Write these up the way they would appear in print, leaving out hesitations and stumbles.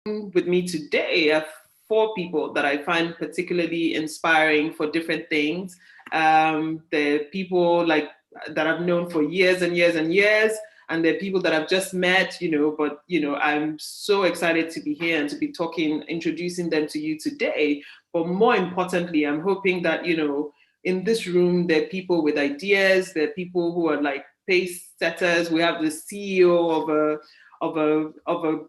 With me today are four people that I find particularly inspiring for different things. They're people like that I've known for years and years and years, and they're people that I've just met, but I'm so excited to be here and to be talking, introducing them to you today. But more importantly, I'm hoping that, in this room, there are people with ideas, there are people who are like pace setters. We have the CEO of a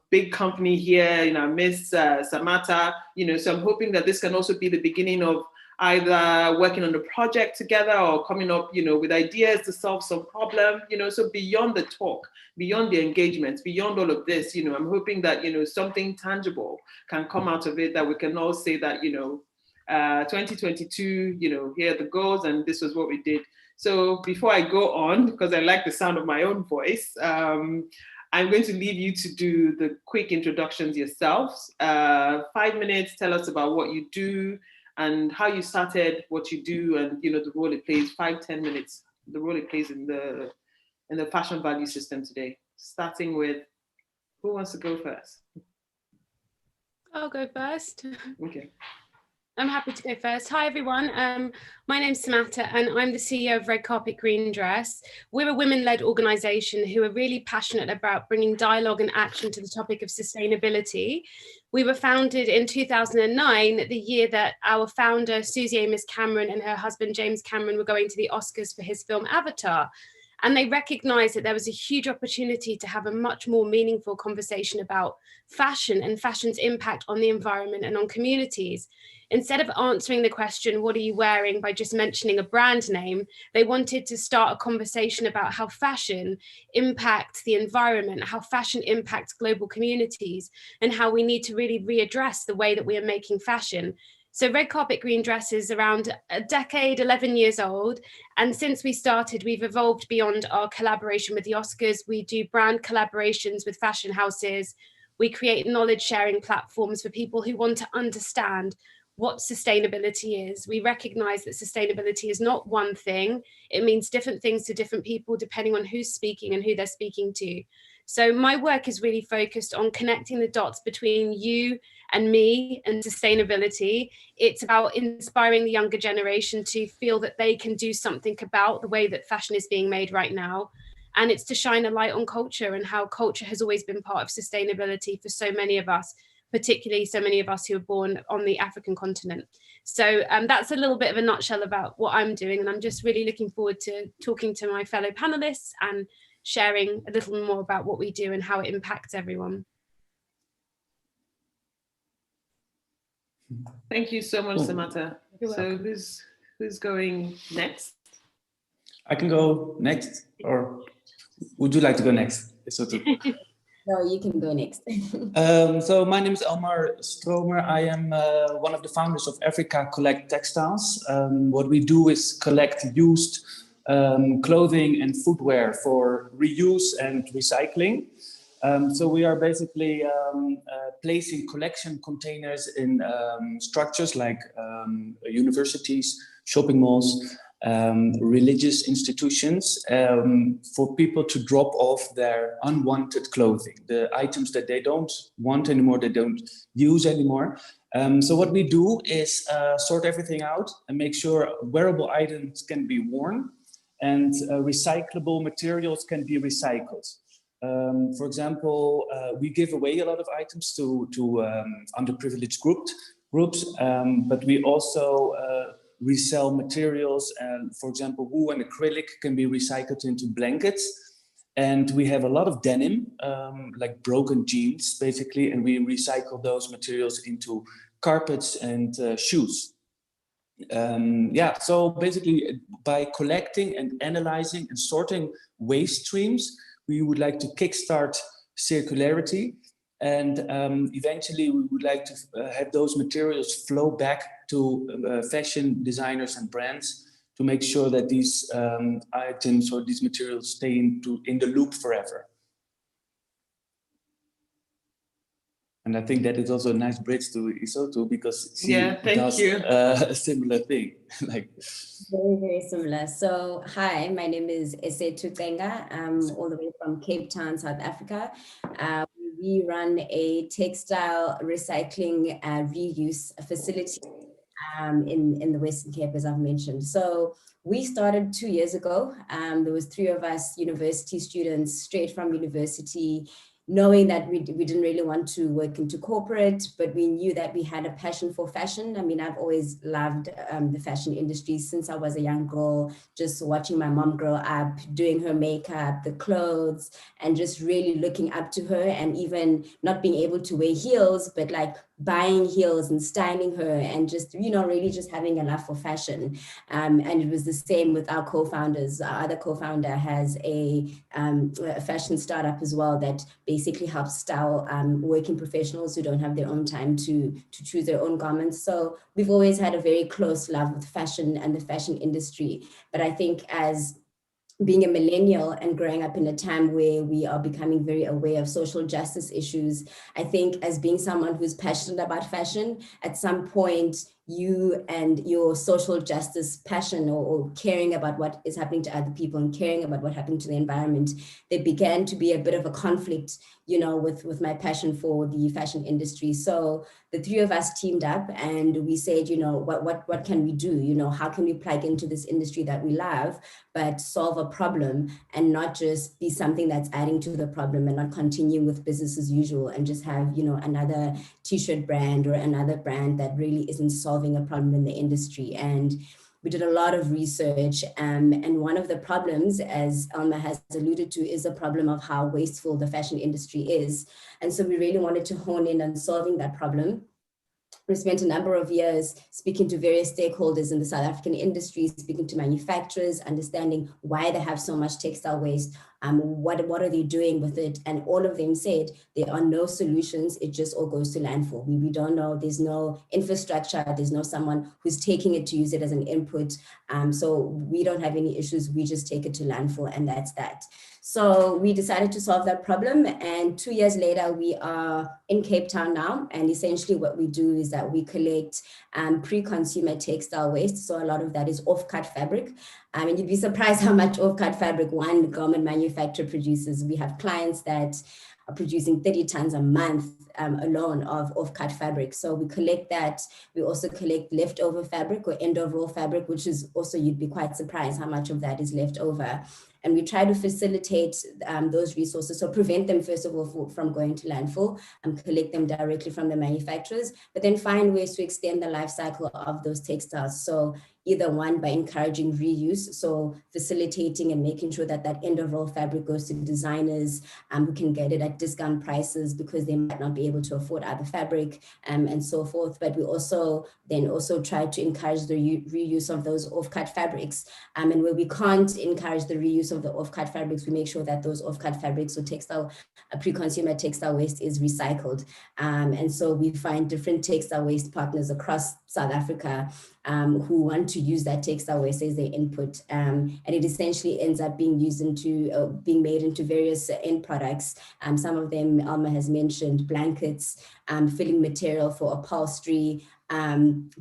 big company here, Miss Samata, so I'm hoping that this can also be the beginning of either working on a project together or coming up, with ideas to solve some problem, so beyond the talk, beyond the engagement, beyond all of this, I'm hoping that, something tangible can come out of it, that we can all say that, 2022, here are the goals and this was what we did. So before I go on, because I like the sound of my own voice, I'm going to leave you to do the quick introductions yourselves. 5 minutes, tell us about what you do and how you started, what you do, and the role it plays. 5-10 minutes, the role it plays in the fashion value system today. Starting with, who wants to go first? I'll go first. Okay. I'm happy to go first. Hi, everyone. My name's Samata, and I'm the CEO of Red Carpet Green Dress. We're a women-led organisation who are really passionate about bringing dialogue and action to the topic of sustainability. We were founded in 2009, the year that our founder, Susie Amos Cameron, and her husband, James Cameron, were going to the Oscars for his film Avatar. And they recognised that there was a huge opportunity to have a much more meaningful conversation about fashion and fashion's impact on the environment and on communities. Instead of answering the question, what are you wearing, by just mentioning a brand name, they wanted to start a conversation about how fashion impacts the environment, how fashion impacts global communities, and how we need to really readdress the way that we are making fashion. So Red Carpet Green Dress is around a decade, 11 years old. And since we started, we've evolved beyond our collaboration with the Oscars. We do brand collaborations with fashion houses. We create knowledge sharing platforms for people who want to understand what sustainability is. We recognize that sustainability is not one thing. It means different things to different people depending on who's speaking and who they're speaking to. So my work is really focused on connecting the dots between you and me and sustainability. It's about inspiring the younger generation to feel that they can do something about the way that fashion is being made right now. And it's to shine a light on culture and how culture has always been part of sustainability for so many of us, particularly so many of us who are born on the African continent. So that's a little bit of a nutshell about what I'm doing. And I'm just really looking forward to talking to my fellow panelists and sharing a little more about what we do and how it impacts everyone. Thank you so much, Samata. So who's going next? I can go next, or would you like to go next? No, you can go next. So my name is Elmar Stroomer. I am one of the founders of Africa Collect Textiles. What we do is collect used clothing and footwear for reuse and recycling. So we are basically placing collection containers in structures like universities, shopping malls, religious institutions, for people to drop off their unwanted clothing, the items that they don't want anymore, they don't use anymore. So what we do is sort everything out and make sure wearable items can be worn and recyclable materials can be recycled. For example, we give away a lot of items to underprivileged groups, but we also resell materials, and for example, wool and acrylic can be recycled into blankets. And we have a lot of denim, like broken jeans, basically, and we recycle those materials into carpets and shoes. So basically, by collecting and analyzing and sorting waste streams, we would like to kickstart circularity, and eventually we would like to have those materials flow back to fashion designers and brands to make sure that these items or these materials stay in the loop forever. And I think that is also a nice bridge to Esethu, because she does a similar thing. Like very, very similar. So, hi, my name is Esethu Cenga. I'm all the way from Cape Town, South Africa. We we run a textile recycling reuse facility in the Western Cape, as I've mentioned. So we started 2 years ago. There was 3 of us university students straight from university, knowing that we didn't really want to work into corporate, but we knew that we had a passion for fashion. I mean, I've always loved the fashion industry since I was a young girl, just watching my mom grow up, doing her makeup, the clothes, and just really looking up to her, and even not being able to wear heels, but like buying heels and styling her, and just, you know, really just having a love for fashion. And it was the same with our co-founders. Our other co-founder has a fashion startup as well that basically helps style working professionals who don't have their own time to choose their own garments. So we've always had a very close love with fashion and the fashion industry. But I think as being a millennial and growing up in a time where we are becoming very aware of social justice issues, I think as being someone who's passionate about fashion, at some point, you and your social justice passion or caring about what is happening to other people and caring about what happened to the environment, there began to be a bit of a conflict, you know, with my passion for the fashion industry. So the 3 of us teamed up and we said, you know, what can we do? You know, how can we plug into this industry that we love, but solve a problem and not just be something that's adding to the problem, and not continue with business as usual and just have, you know, another t-shirt brand or another brand that really isn't solving a problem in the industry. And we did a lot of research, and one of the problems, as Elmar has alluded to, is the problem of how wasteful the fashion industry is. And so we really wanted to hone in on solving that problem. We spent a number of years speaking to various stakeholders in the South African industry, speaking to manufacturers, understanding why they have so much textile waste, what are they doing with it? And all of them said there are no solutions, it just all goes to landfill. We don't know, there's no infrastructure, there's no someone who's taking it to use it as an input. So we don't have any issues, we just take it to landfill, and that's that. So we decided to solve that problem, and 2 years later, we are in Cape Town now, and essentially what we do is that we collect pre-consumer textile waste. So a lot of that is off-cut fabric. And you'd be surprised how much off-cut fabric one garment manufacturer produces. We have clients that are producing 30 tons a month alone of off-cut fabric. So we collect that. We also collect leftover fabric or end-of-roll fabric, which is also, you'd be quite surprised how much of that is left over. And we try to facilitate those resources, so prevent them, first of all, from going to landfill, and collect them directly from the manufacturers, but then find ways to extend the life cycle of those textiles. So either one, by encouraging reuse, so facilitating and making sure that that end-of-roll fabric goes to designers who can get it at discount prices because they might not be able to afford other fabric, and so forth. But we also try to encourage the reuse of those off-cut fabrics. And where we can't encourage the reuse of the off-cut fabrics, we make sure that those off-cut fabrics or textile, pre-consumer textile waste is recycled. And so we find different textile waste partners across South Africa who want to use that textile waste as their input, and it essentially ends up being used into being made into various end products. Some of them Elmar has mentioned: blankets, filling material for upholstery,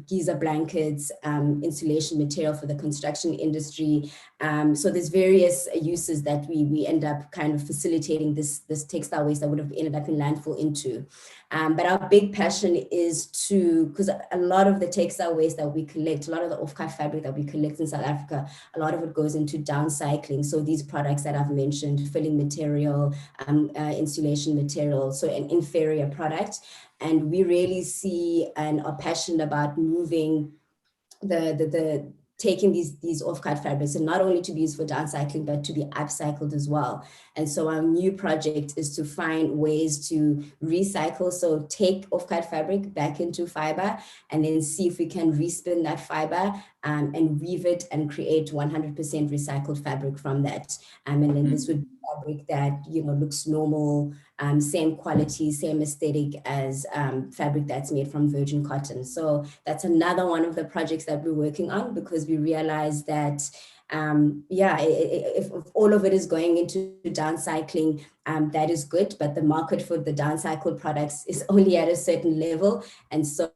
giza blankets, insulation material for the construction industry. So there's various uses that we end up kind of facilitating this textile waste that would have ended up in landfill into. But our big passion is because a lot of the textile waste that we collect, a lot of the off-cut fabric that we collect in South Africa, a lot of it goes into downcycling. So these products that I've mentioned, filling material, insulation material, so an inferior product. And we really see and are passionate about moving taking these off-cut fabrics, and not only to be used for downcycling, but to be upcycled as well. And so our new project is to find ways to recycle, so take off-cut fabric back into fiber, and then see if we can respin that fiber and weave it and create 100% recycled fabric from that. And then this would be fabric that, you know, looks normal, same quality, same aesthetic as fabric that's made from virgin cotton. So that's another one of the projects that we're working on, because we realize that if all of it is going into downcycling, that is good, but the market for the downcycled products is only at a certain level. And so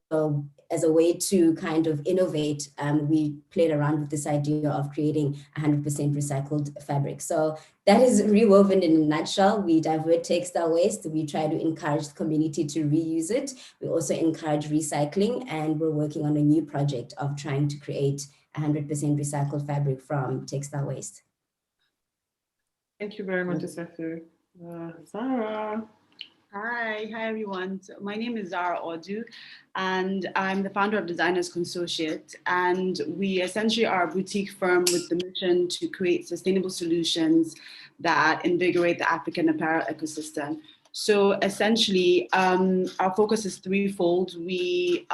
as a way to kind of innovate, we played around with this idea of creating 100% recycled fabric. So that is rewoven in a nutshell. We divert textile waste. We try to encourage the community to reuse it. We also encourage recycling, and we're working on a new project of trying to create 100% recycled fabric from textile waste. Thank you very much, Esethu. Zara. Hi everyone. So my name is Zara Odu, and I'm the founder of Designers Consortiate. And we essentially are a boutique firm with the mission to create sustainable solutions that invigorate the African apparel ecosystem. So essentially, our focus is threefold. We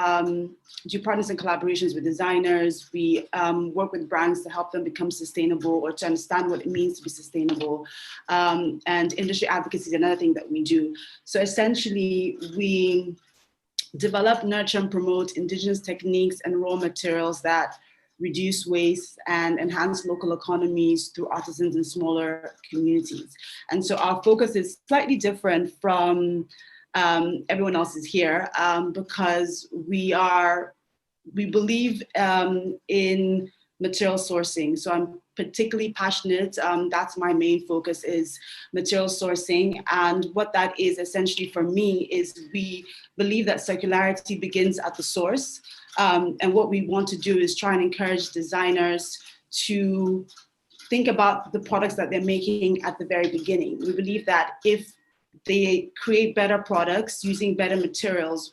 do partners and collaborations with designers. We work with brands to help them become sustainable or to understand what it means to be sustainable. And industry advocacy is another thing that we do. So essentially, we develop, nurture, and promote indigenous techniques and raw materials that reduce waste and enhance local economies through artisans and smaller communities. And so our focus is slightly different from everyone else's here because we believe in material sourcing. So I'm particularly passionate. That's my main focus, is material sourcing. And what that is essentially for me is we believe that circularity begins at the source. And what we want to do is try and encourage designers to think about the products that they're making at the very beginning. We believe that if they create better products using better materials,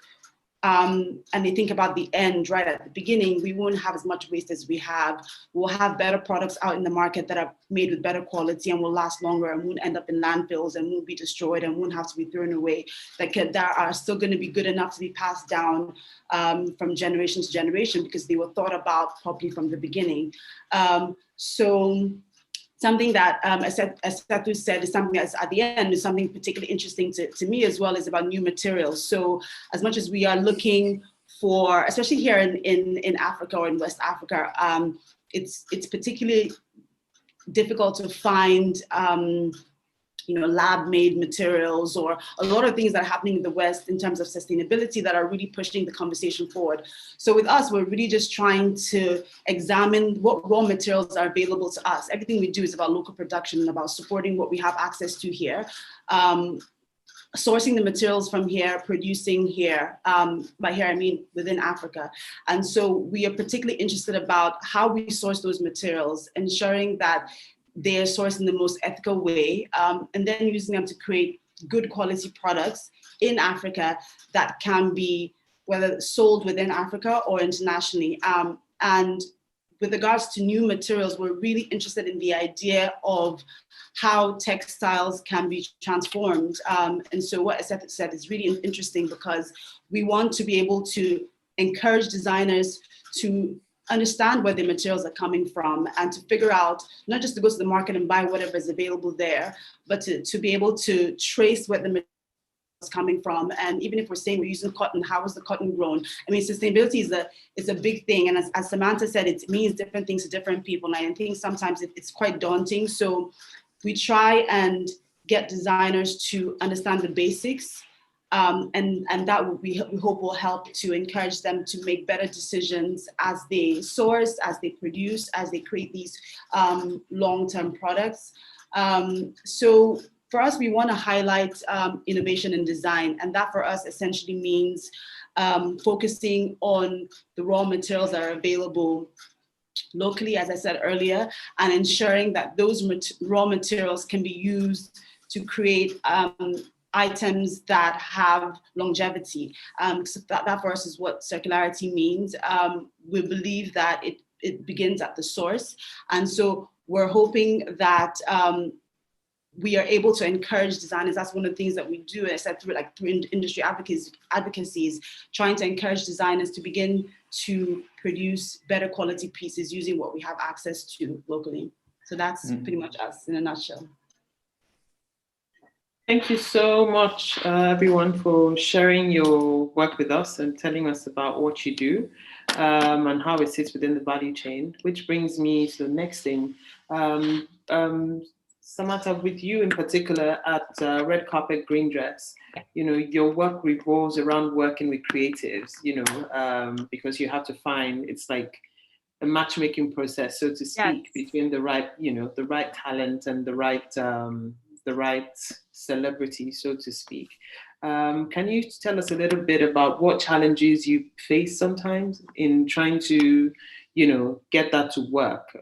and they think about the end right at the beginning, we won't have as much waste as we have. We'll have better products out in the market that are made with better quality and will last longer and won't end up in landfills and won't be destroyed and won't have to be thrown away, that are still going to be good enough to be passed down from generation to generation because they were thought about properly from the beginning. So something that Esethu said is something that's at the end is something particularly interesting to me as well, is about new materials. So as much as we are looking for, especially here in Africa or in West Africa, it's particularly difficult to find lab-made materials or a lot of things that are happening in the West in terms of sustainability that are really pushing the conversation forward. So with us, we're really just trying to examine what raw materials are available to us. Everything we do is about local production and about supporting what we have access to here. Sourcing the materials from here, producing here. By here, I mean within Africa. And so we are particularly interested about how we source those materials, ensuring that they are sourced in the most ethical way, and then using them to create good quality products in Africa that can be whether sold within Africa or internationally. And with regards to new materials, we're really interested in the idea of how textiles can be transformed. And so what Esethu said is really interesting because we want to be able to encourage designers to understand where the materials are coming from and to figure out, not just to go to the market and buy whatever is available there, but to be able to trace where the material is coming from. And even if we're saying we're using cotton, how was the cotton grown? I mean, sustainability is a big thing. And as Samantha said, it means different things to different people. And I think sometimes it's quite daunting. So we try and get designers to understand the basics. And that we hope will help to encourage them to make better decisions as they source, as they produce, as they create these long-term products. So for us, we want to highlight innovation in design, and that for us essentially means focusing on the raw materials that are available locally, as I said earlier, and ensuring that those raw materials can be used to create items that have longevity. So that for us is what circularity means. We believe that it begins at the source. And so we're hoping that we are able to encourage designers. That's one of the things that we do, as I said, through industry advocacies, trying to encourage designers to begin to produce better quality pieces using what we have access to locally. So that's pretty much us in a nutshell. Thank you so much, everyone, for sharing your work with us and telling us about what you do and how it sits within the value chain, which brings me to the next thing. Samata, with you in particular at Red Carpet Green Dress, you know, your work revolves around working with creatives, you know, because you have to find, it's like a matchmaking process, so to speak, between the right, you know, the right talent and the right celebrity, so to speak. Can you tell us a little bit about what challenges you face sometimes in trying to, you know, get that to work?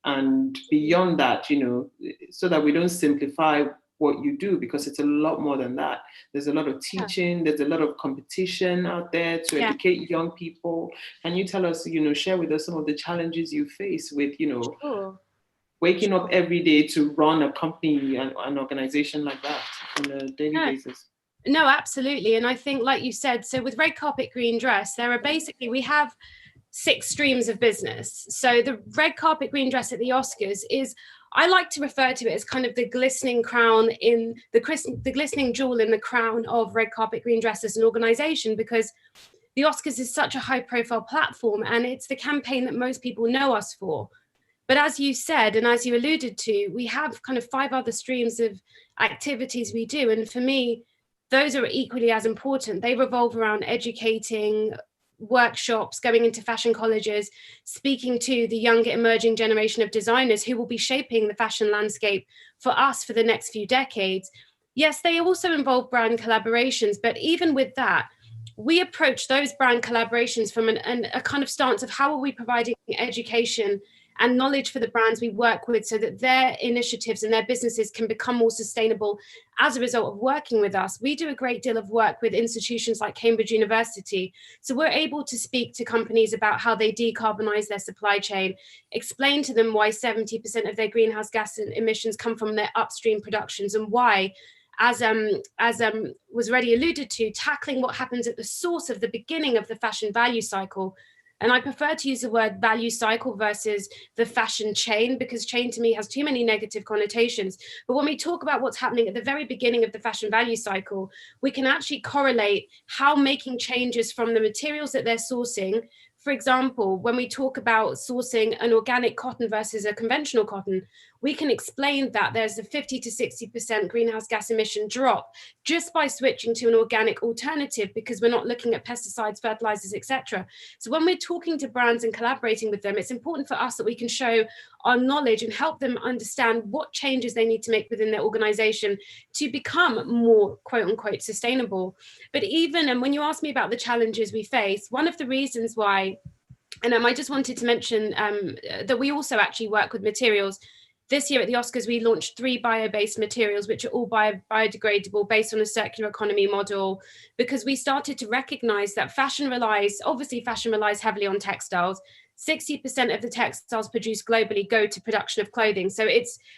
And beyond that, you know, so that we don't simplify what you do, because it's a lot more than that. There's a lot of teaching, there's a lot of competition out there to educate young people. Can you tell us, you know, share with us some of the challenges you face with, you know, waking up every day to run a company, an organization like that on a daily basis? No, absolutely. And I think, like you said, so with Red Carpet Green Dress, there are basically, we have 6 streams of business. So the Red Carpet Green Dress at the Oscars is, I like to refer to it as kind of the glistening crown in the glistening jewel in the crown of Red Carpet Green Dress as an organization, because the Oscars is such a high profile platform and it's the campaign that most people know us for. But as you said, and as you alluded to, we have kind of 5 other streams of activities we do. And for me, those are equally as important. They revolve around educating, workshops, going into fashion colleges, speaking to the younger emerging generation of designers who will be shaping the fashion landscape for us for the next few decades. Yes, they also involve brand collaborations, but even with that, we approach those brand collaborations from a kind of stance of how are we providing education and knowledge for the brands we work with so that their initiatives and their businesses can become more sustainable as a result of working with us. We do a great deal of work with institutions like Cambridge University. So we're able to speak to companies about how they decarbonize their supply chain, explain to them why 70% of their greenhouse gas emissions come from their upstream productions, and why, as was already alluded to, tackling what happens at the source of the beginning of the fashion value cycle. And I prefer to use the word value cycle versus the fashion chain, because chain to me has too many negative connotations. But when we talk about what's happening at the very beginning of the fashion value cycle, we can actually correlate how making changes from the materials that they're sourcing. For example, when we talk about sourcing an organic cotton versus a conventional cotton, we can explain that there's a 50 to 60% greenhouse gas emission drop just by switching to an organic alternative, because we're not looking at pesticides, fertilizers, etc. So when we're talking to brands and collaborating with them, it's important for us that we can show our knowledge and help them understand what changes they need to make within their organization to become more quote unquote sustainable. But even, and when you ask me about the challenges we face, one of the reasons why, and I just wanted to mention that we also actually work with materials. This year at the Oscars, we launched 3 bio-based materials, which are all biodegradable, based on a circular economy model, because we started to recognize that fashion relies heavily on textiles. 60% of the textiles produced globally go to production of clothing. So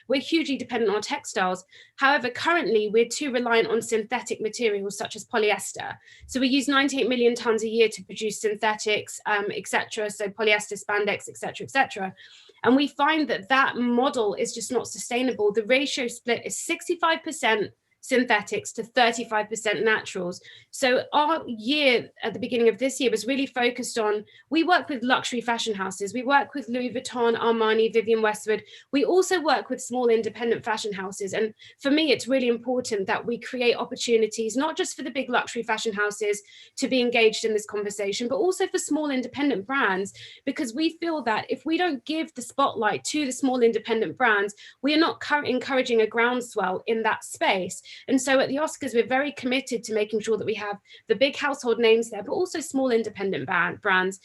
we're hugely dependent on textiles. However, currently we're too reliant on synthetic materials such as polyester. So we use 98 million tons a year to produce synthetics, etc. So polyester, spandex, etc. And we find that model is just not sustainable. The ratio split is 65% synthetics to 35% naturals. So our year at the beginning of this year was really focused on, we work with luxury fashion houses. We work with Louis Vuitton, Armani, Vivienne Westwood. We also work with small independent fashion houses. And for me, it's really important that we create opportunities, not just for the big luxury fashion houses to be engaged in this conversation, but also for small independent brands, because we feel that if we don't give the spotlight to the small independent brands, we are not encouraging a groundswell in that space. And so at the Oscars, we're very committed to making sure that we have the big household names there, but also small independent brands.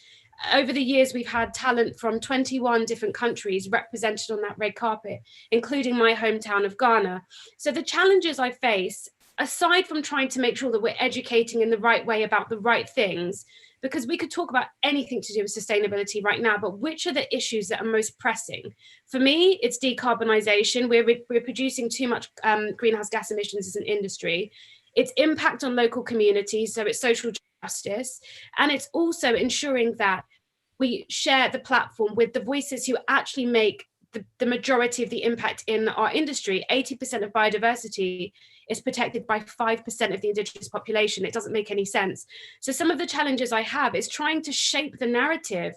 Over the years, we've had talent from 21 different countries represented on that red carpet, including my hometown of Ghana. So the challenges I face, aside from trying to make sure that we're educating in the right way about the right things, because we could talk about anything to do with sustainability right now, but which are the issues that are most pressing? For me, it's decarbonisation. We're producing too much greenhouse gas emissions as an industry. It's impact on local communities, so it's social justice. And it's also ensuring that we share the platform with the voices who actually make the majority of the impact in our industry. 80% of biodiversity is protected by 5% of the indigenous population. It doesn't make any sense. So some of the challenges I have is trying to shape the narrative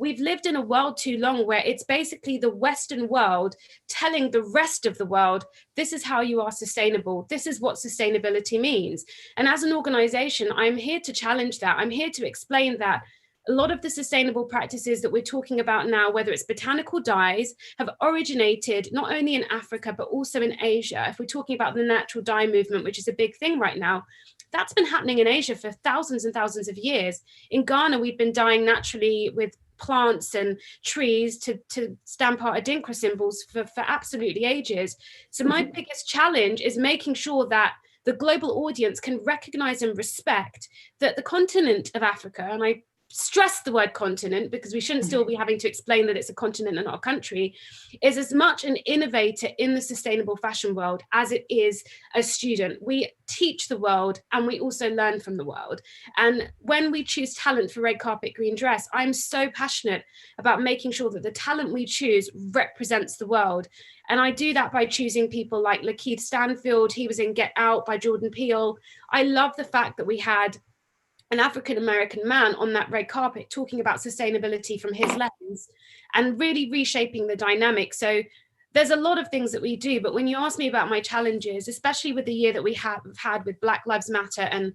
we've lived in a world too long where it's basically the Western world telling the rest of the world, this is how you are sustainable. This is what sustainability means. And as an organization, I'm here to challenge that. I'm here to explain that a lot of the sustainable practices that we're talking about now, whether it's botanical dyes, have originated not only in Africa, but also in Asia. If we're talking about the natural dye movement, which is a big thing right now, that's been happening in Asia for thousands and thousands of years. In Ghana, we've been dyeing naturally with plants and trees to stamp our Adinkra symbols for absolutely ages. So my biggest challenge is making sure that the global audience can recognize and respect that the continent of Africa, and I stress the word continent because we shouldn't still be having to explain that it's a continent and not a country, is as much an innovator in the sustainable fashion world as it is a student. We teach the world and we also learn from the world. And when we choose talent for Red Carpet Green Dress, I'm so passionate about making sure that the talent we choose represents the world. And I do that by choosing people like Lakeith Stanfield. He was in Get Out by Jordan Peele. I love the fact that we had an African-American man on that red carpet talking about sustainability from his lens and really reshaping the dynamic. So there's a lot of things that we do, but when you ask me about my challenges, especially with the year that we have had with Black Lives Matter and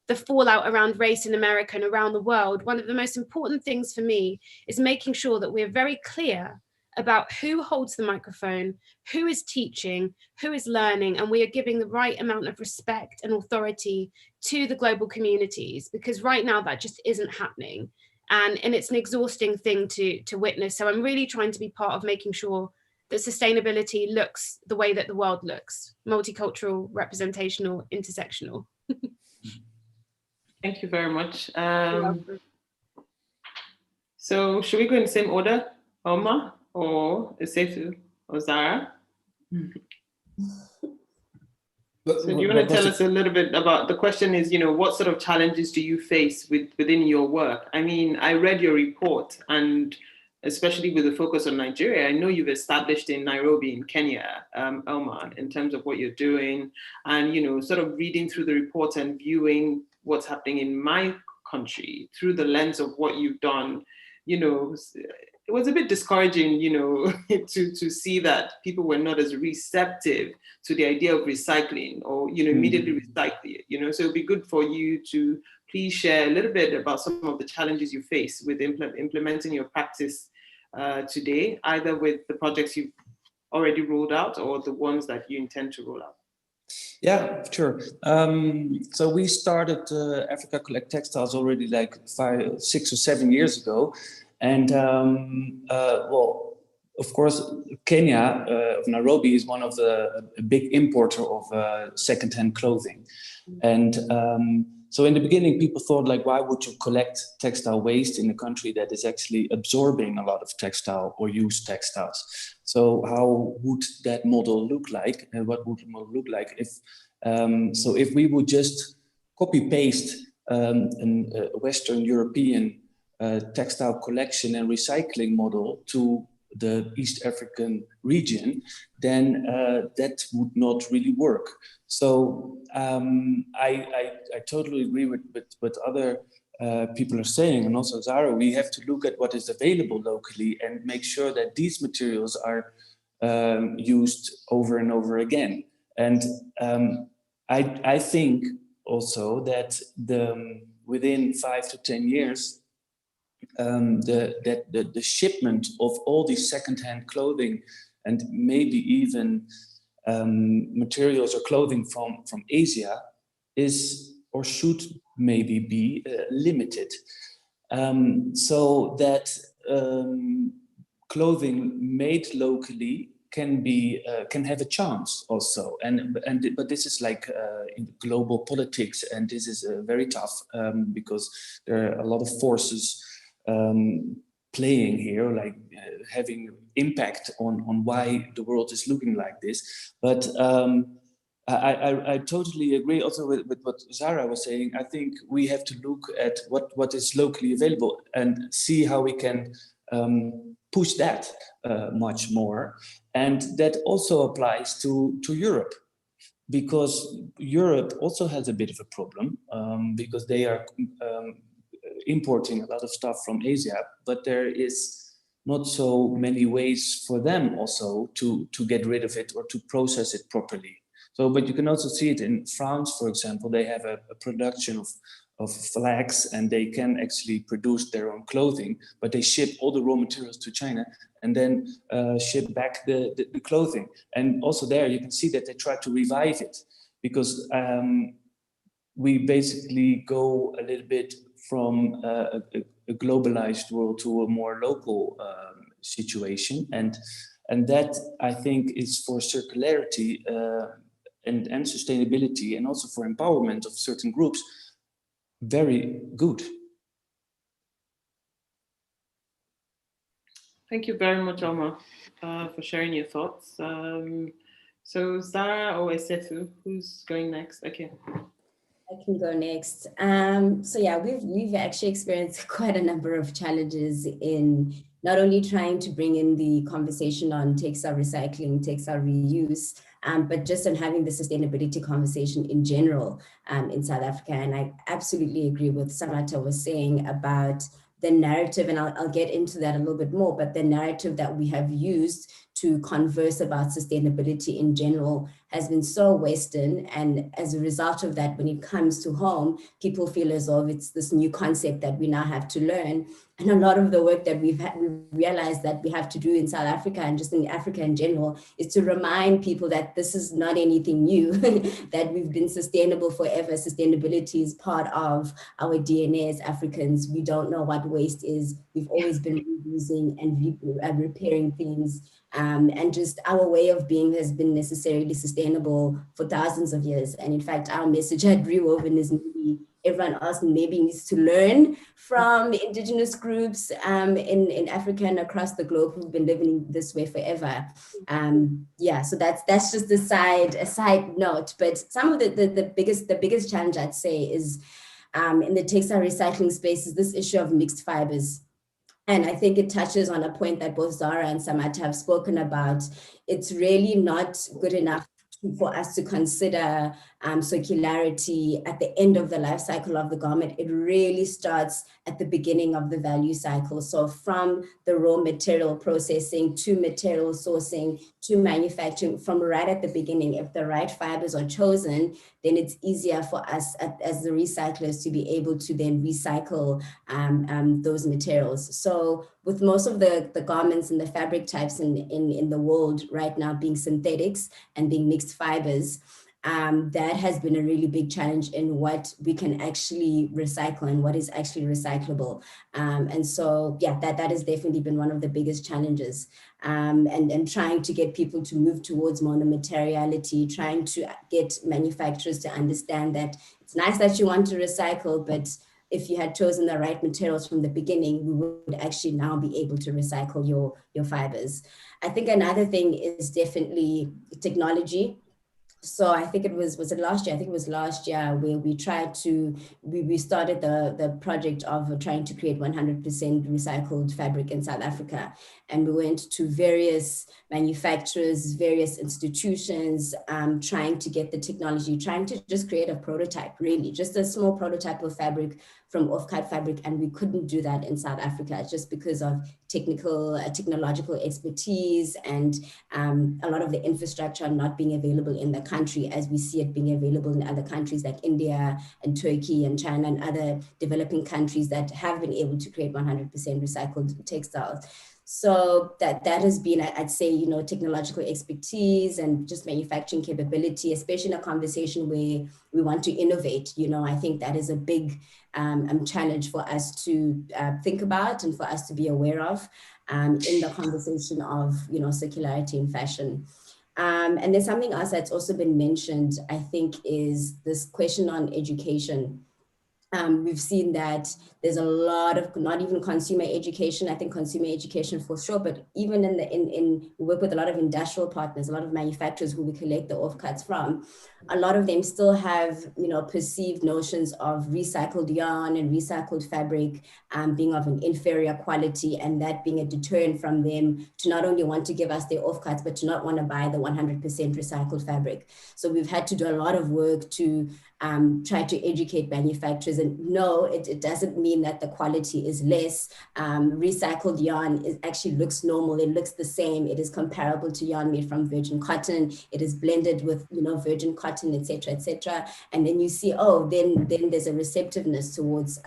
the fallout around race in America and around the world, one of the most important things for me is making sure that we're very clear about who holds the microphone, who is teaching, who is learning, and we are giving the right amount of respect and authority to the global communities, because right now that just isn't happening. And it's an exhausting thing to witness. So I'm really trying to be part of making sure that sustainability looks the way that the world looks: multicultural, representational, intersectional. Thank you very much. So should we go in the same order? Omar or Esethu or Zara? So do you want to tell us a little bit about, the question is, what sort of challenges do you face within your work? I mean, I read your report, and especially with the focus on Nigeria, I know you've established in Nairobi in Kenya, Elmar, in terms of what you're doing, and, sort of reading through the report and viewing what's happening in my country through the lens of what you've done, it was a bit discouraging, to see that people were not as receptive to the idea of recycling or, immediately recycle it, so it'd be good for you to please share a little bit about some of the challenges you face with implementing your practice today, either with the projects you've already rolled out or the ones that you intend to roll out. Yeah, sure. So we started Africa Collect Textiles already like 5, 6 or 7 years ago. And well, of course, Kenya, Nairobi is one of the big importer of secondhand clothing. And so in the beginning, people thought, like, why would you collect textile waste in a country that is actually absorbing a lot of textile or used textiles? So how would that model look like? And what would the model look like if, so if we would just copy paste a Western European textile collection and recycling model to the East African region, then that would not really work. So I totally agree with what other people are saying, and also Zara, we have to look at what is available locally and make sure that these materials are used over and over again. And I think also that within 5 to 10 years, the shipment of all these secondhand clothing and maybe even materials or clothing from Asia is or should maybe be limited, so that clothing made locally can have a chance also. But this is like in global politics, and this is very tough because there are a lot of forces playing here, like having impact on why the world is looking like this. But I totally agree also with what Zara was saying. I think we have to look at what is locally available and see how we can push that much more. And that also applies to Europe, because Europe also has a bit of a problem because they are importing a lot of stuff from Asia, but there is not so many ways for them also to get rid of it or to process it properly. So, but you can also see it in France, for example. They have a production of flax, and they can actually produce their own clothing, but they ship all the raw materials to China and then ship back the clothing. And also there you can see that they try to revive it, because we basically go a little bit from a globalized world to a more local situation, and that I think is for circularity and sustainability, and also for empowerment of certain groups, very good. Thank you very much, Elmar, for sharing your thoughts. So Zara or Esethu, who's going next? Okay. I can go next. So yeah, we've actually experienced quite a number of challenges in not only trying to bring in the conversation on textile recycling, textile reuse, but just on having the sustainability conversation in general in South Africa. And I absolutely agree with Samata was saying about the narrative, and I'll get into that a little bit more, but the narrative that we have used to converse about sustainability in general has been so Western. And as a result of that, when it comes to home, people feel as though it's this new concept that we now have to learn. And a lot of the work that we've realized that we have to do in South Africa and just in Africa in general is to remind people that this is not anything new, that we've been sustainable forever. Sustainability is part of our DNA as Africans. We don't know what waste is. We've always been reusing and repairing things. And just our way of being has been necessarily sustainable for thousands of years. And in fact, our message at Rewoven is maybe everyone else maybe needs to learn from indigenous groups in Africa and across the globe who've been living this way forever. Yeah, so that's just a side note. But some of the biggest challenge I'd say is in the textile recycling space is this issue of mixed fibers. And I think it touches on a point that both Zara and Samata have spoken about. It's really not good enough for us to consider circularity at the end of the life cycle of the garment. It really starts at the beginning of the value cycle. So from the raw material processing to material sourcing to manufacturing, from right at the beginning, if the right fibers are chosen, then it's easier for us as the recyclers to be able to then recycle those materials. So with most of the garments and the fabric types in the world right now being synthetics and being mixed fibers, that has been a really big challenge in what we can actually recycle and what is actually recyclable. And so, yeah, that has definitely been one of the biggest challenges. And trying to get people to move towards monomateriality, trying to get manufacturers to understand that it's nice that you want to recycle, but if you had chosen the right materials from the beginning, we would actually now be able to recycle your fibers. I think another thing is definitely technology. So I think it was it last year? I think it was last year where we tried to, we started the project of trying to create 100% recycled fabric in South Africa. And we went to various manufacturers, various institutions, trying to get the technology, trying to just create a prototype, really, just a small prototype of fabric from off-cut fabric. And we couldn't do that in South Africa just because of technological expertise and a lot of the infrastructure not being available in the country as we see it being available in other countries like India and Turkey and China and other developing countries that have been able to create 100% recycled textiles. So that has been, I'd say, technological expertise and just manufacturing capability, especially in a conversation where we want to innovate. I think that is a big challenge for us to think about and for us to be aware of in the conversation of, circularity in fashion. And there's something else that's also been mentioned, I think, is this question on education. We've seen that there's a lot of not even consumer education. I think consumer education for sure, but even we work with a lot of industrial partners, a lot of manufacturers who we collect the offcuts from. A lot of them still have, perceived notions of recycled yarn and recycled fabric being of an inferior quality, and that being a deterrent from them to not only want to give us their offcuts, but to not want to buy the 100% recycled fabric. So we've had to do a lot of work to try to educate manufacturers. And no, it doesn't mean that the quality is less. Recycled yarn actually looks normal. It looks the same. It is comparable to yarn made from virgin cotton. It is blended with, virgin cotton, etc., etc. And then you see, oh, then there's a receptiveness towards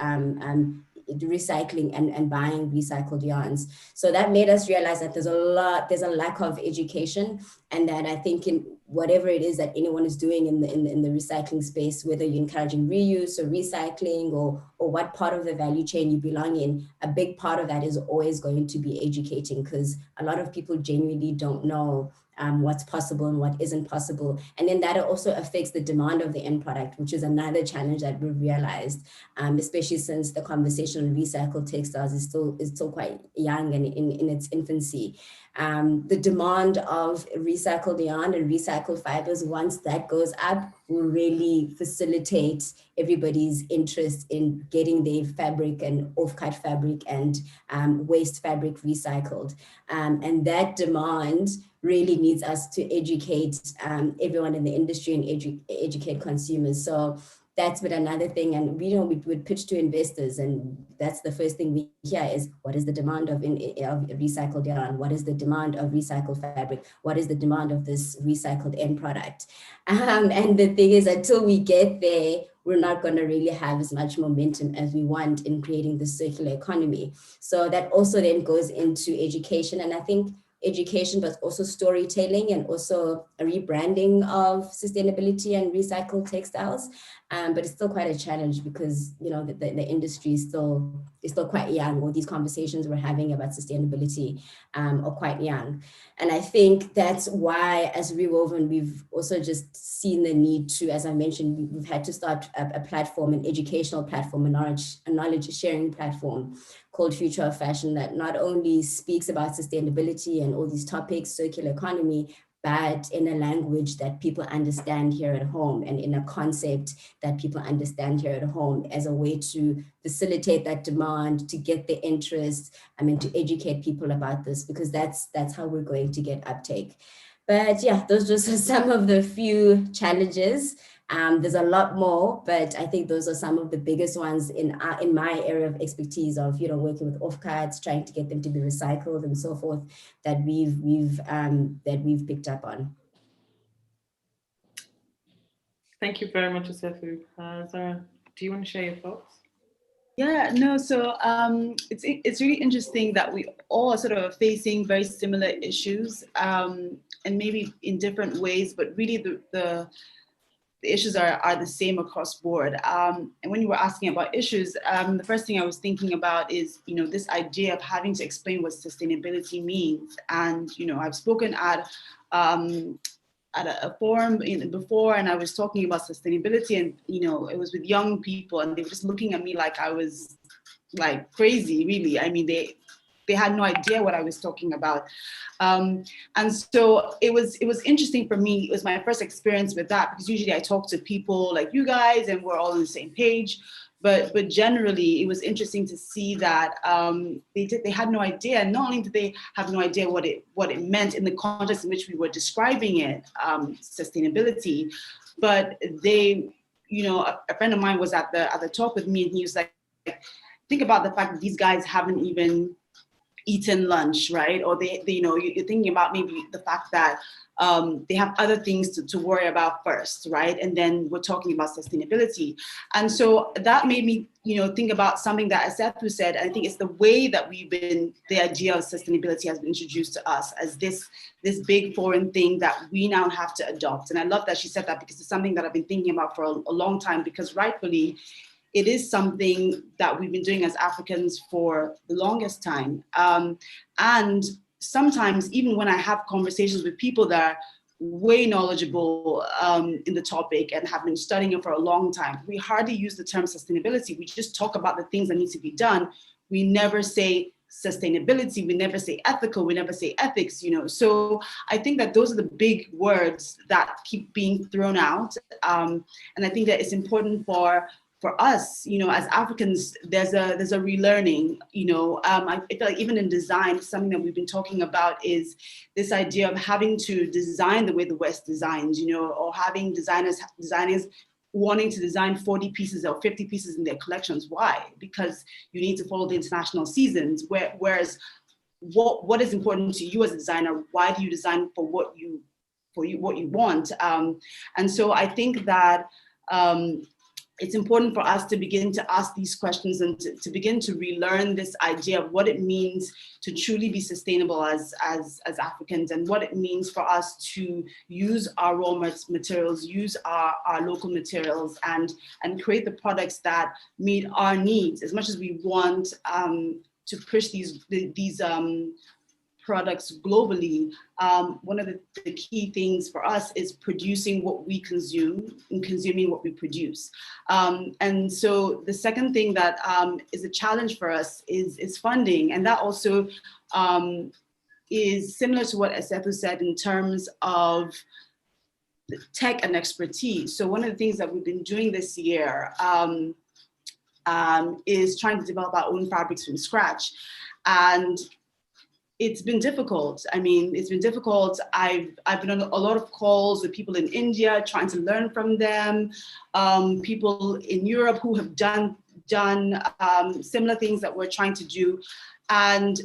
recycling and buying recycled yarns. So that made us realize that there's a lack of education, and that I think in whatever it is that anyone is doing in the recycling space, whether you're encouraging reuse or recycling or what part of the value chain you belong in, a big part of that is always going to be educating, because a lot of people genuinely don't know what's possible and what isn't possible. And then that also affects the demand of the end product, which is another challenge that we've realized, especially since the conversation on recycled textiles is still quite young and in its infancy. The demand of recycled yarn and recycled fibers, once that goes up, will really facilitate everybody's interest in getting their fabric and off-cut fabric and waste fabric recycled. And that demand really needs us to educate everyone in the industry and educate consumers. So that's been another thing. And we would pitch to investors, and that's the first thing we hear is, what is the demand of recycled yarn? What is the demand of recycled fabric? What is the demand of this recycled end product? And the thing is, until we get there, we're not going to really have as much momentum as we want in creating the circular economy. So that also then goes into education. And I think education, but also storytelling and also a rebranding of sustainability and recycled textiles. But it's still quite a challenge because, the industry is still quite young. All these conversations we're having about sustainability are quite young. And I think that's why, as Rewoven, we've also just seen the need to, as I mentioned, we've had to start a platform, an educational platform, a knowledge sharing platform called Future of Fashion, that not only speaks about sustainability and all these topics, circular economy, but in a language that people understand here at home and in a concept that people understand here at home, as a way to facilitate that demand, to get the interest, to educate people about this, because that's how we're going to get uptake. But yeah, those just are some of the few challenges. There's a lot more, but I think those are some of the biggest ones in my area of expertise of, working with offcuts, trying to get them to be recycled and so forth, that we've picked up on. Thank you very much, Esethu. Zara, do you want to share your thoughts? Yeah, no, so it's really interesting that we all are sort of facing very similar issues, and maybe in different ways, but really the issues are the same across board. And when you were asking about issues, the first thing I was thinking about is, this idea of having to explain what sustainability means. And, I've spoken at a forum before, and I was talking about sustainability, and, it was with young people, and they were just looking at me like I was like crazy, really. I mean, they had no idea what I was talking about. And so it was interesting for me. It was my first experience with that, because usually I talk to people like you guys and we're all on the same page. But generally, it was interesting to see that they had no idea. And not only did they have no idea what it meant in the context in which we were describing it, sustainability, but they, a friend of mine was at the talk with me, and he was like, think about the fact that these guys haven't even eaten lunch, right? Or they you're thinking about maybe the fact that they have other things to worry about first, right? And then we're talking about sustainability. And so that made me, think about something that Esethu said. I think it's the way that the idea of sustainability has been introduced to us as this big foreign thing that we now have to adopt. And I love that she said that, because it's something that I've been thinking about for a long time, because rightfully, it is something that we've been doing as Africans for the longest time. And sometimes, even when I have conversations with people that are way knowledgeable in the topic and have been studying it for a long time, we hardly use the term sustainability. We just talk about the things that need to be done. We never say sustainability, we never say ethical, we never say ethics, So I think that those are the big words that keep being thrown out. And I think that it's important for us, as Africans, there's a relearning, I feel like even in design, something that we've been talking about is this idea of having to design the way the West designs, or having designers wanting to design 40 pieces or 50 pieces in their collections. Why? Because you need to follow the international seasons, whereas what is important to you as a designer? Why do you design for what you want? And so I think that it's important for us to begin to ask these questions and to begin to relearn this idea of what it means to truly be sustainable as Africans, and what it means for us to use our raw materials, use our local materials, and create the products that meet our needs. As much as we want to push these products globally, one of the key things for us is producing what we consume and consuming what we produce. And so the second thing that is a challenge for us is funding. And that also is similar to what Esethu said in terms of tech and expertise. So one of the things that we've been doing this year is trying to develop our own fabrics from scratch. And it's been difficult. I mean, it's been difficult. I've been on a lot of calls with people in India, trying to learn from them, people in Europe who have done similar things that we're trying to do. And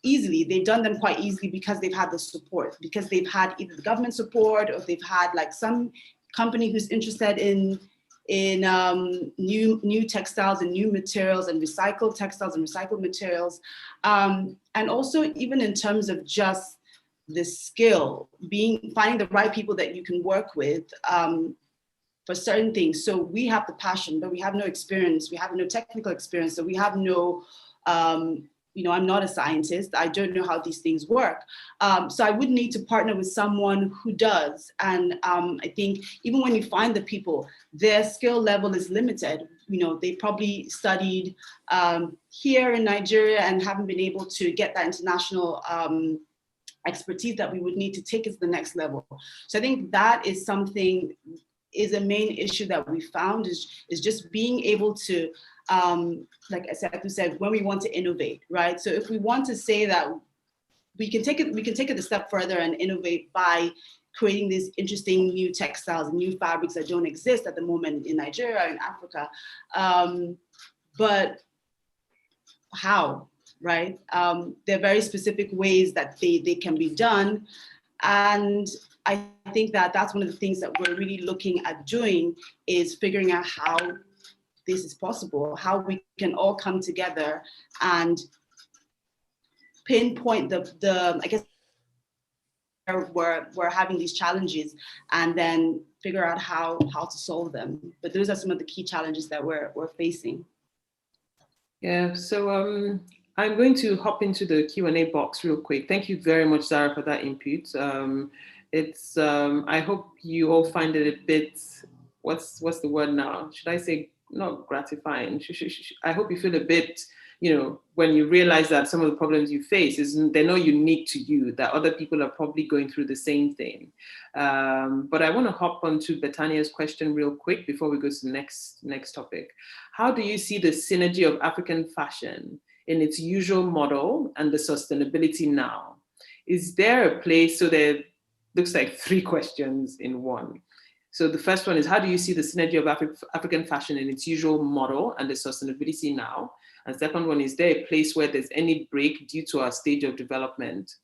they've done them quite easily because they've had the support, because they've had either the government support, or they've had like some company who's interested in new textiles and new materials and recycled textiles and recycled materials. And also even in terms of just the skill, finding the right people that you can work with for certain things. So we have the passion, but we have no experience. We have no technical experience. So we have no, I'm not a scientist. I don't know how these things work. So I would need to partner with someone who does. And I think even when you find the people, their skill level is limited. They probably studied here in Nigeria and haven't been able to get that international expertise that we would need to take it to the next level. So I think that is a main issue that we found is just being able to, like Esethu said, when we want to innovate, right? So if we want to say that we can take it a step further and innovate by creating these interesting new textiles, new fabrics that don't exist at the moment in Nigeria, in Africa. But how, right? There are very specific ways that they can be done. And I think that that's one of the things that we're really looking at doing, is figuring out how this is possible, how we can all come together and pinpoint the I guess, we're having these challenges, and then figure out how to solve them. But those are some of the key challenges that we're facing. Yeah, so I'm going to hop into the Q&A box real quick. Thank you very much, Zara, for that input. I hope you all find it a bit, what's the word now? Should I say not gratifying? I hope you feel a bit, when you realize that some of the problems you face they're not unique to you, that other people are probably going through the same thing. But I want to hop onto Betania's question real quick before we go to the next topic. How do you see the synergy of African fashion in its usual model and the sustainability now? Is there a place, so there looks like 3 questions in one. So the first one is, how do you see the synergy of African fashion in its usual model and the sustainability now? And the second one, is there a place where there's any break due to our stage of development?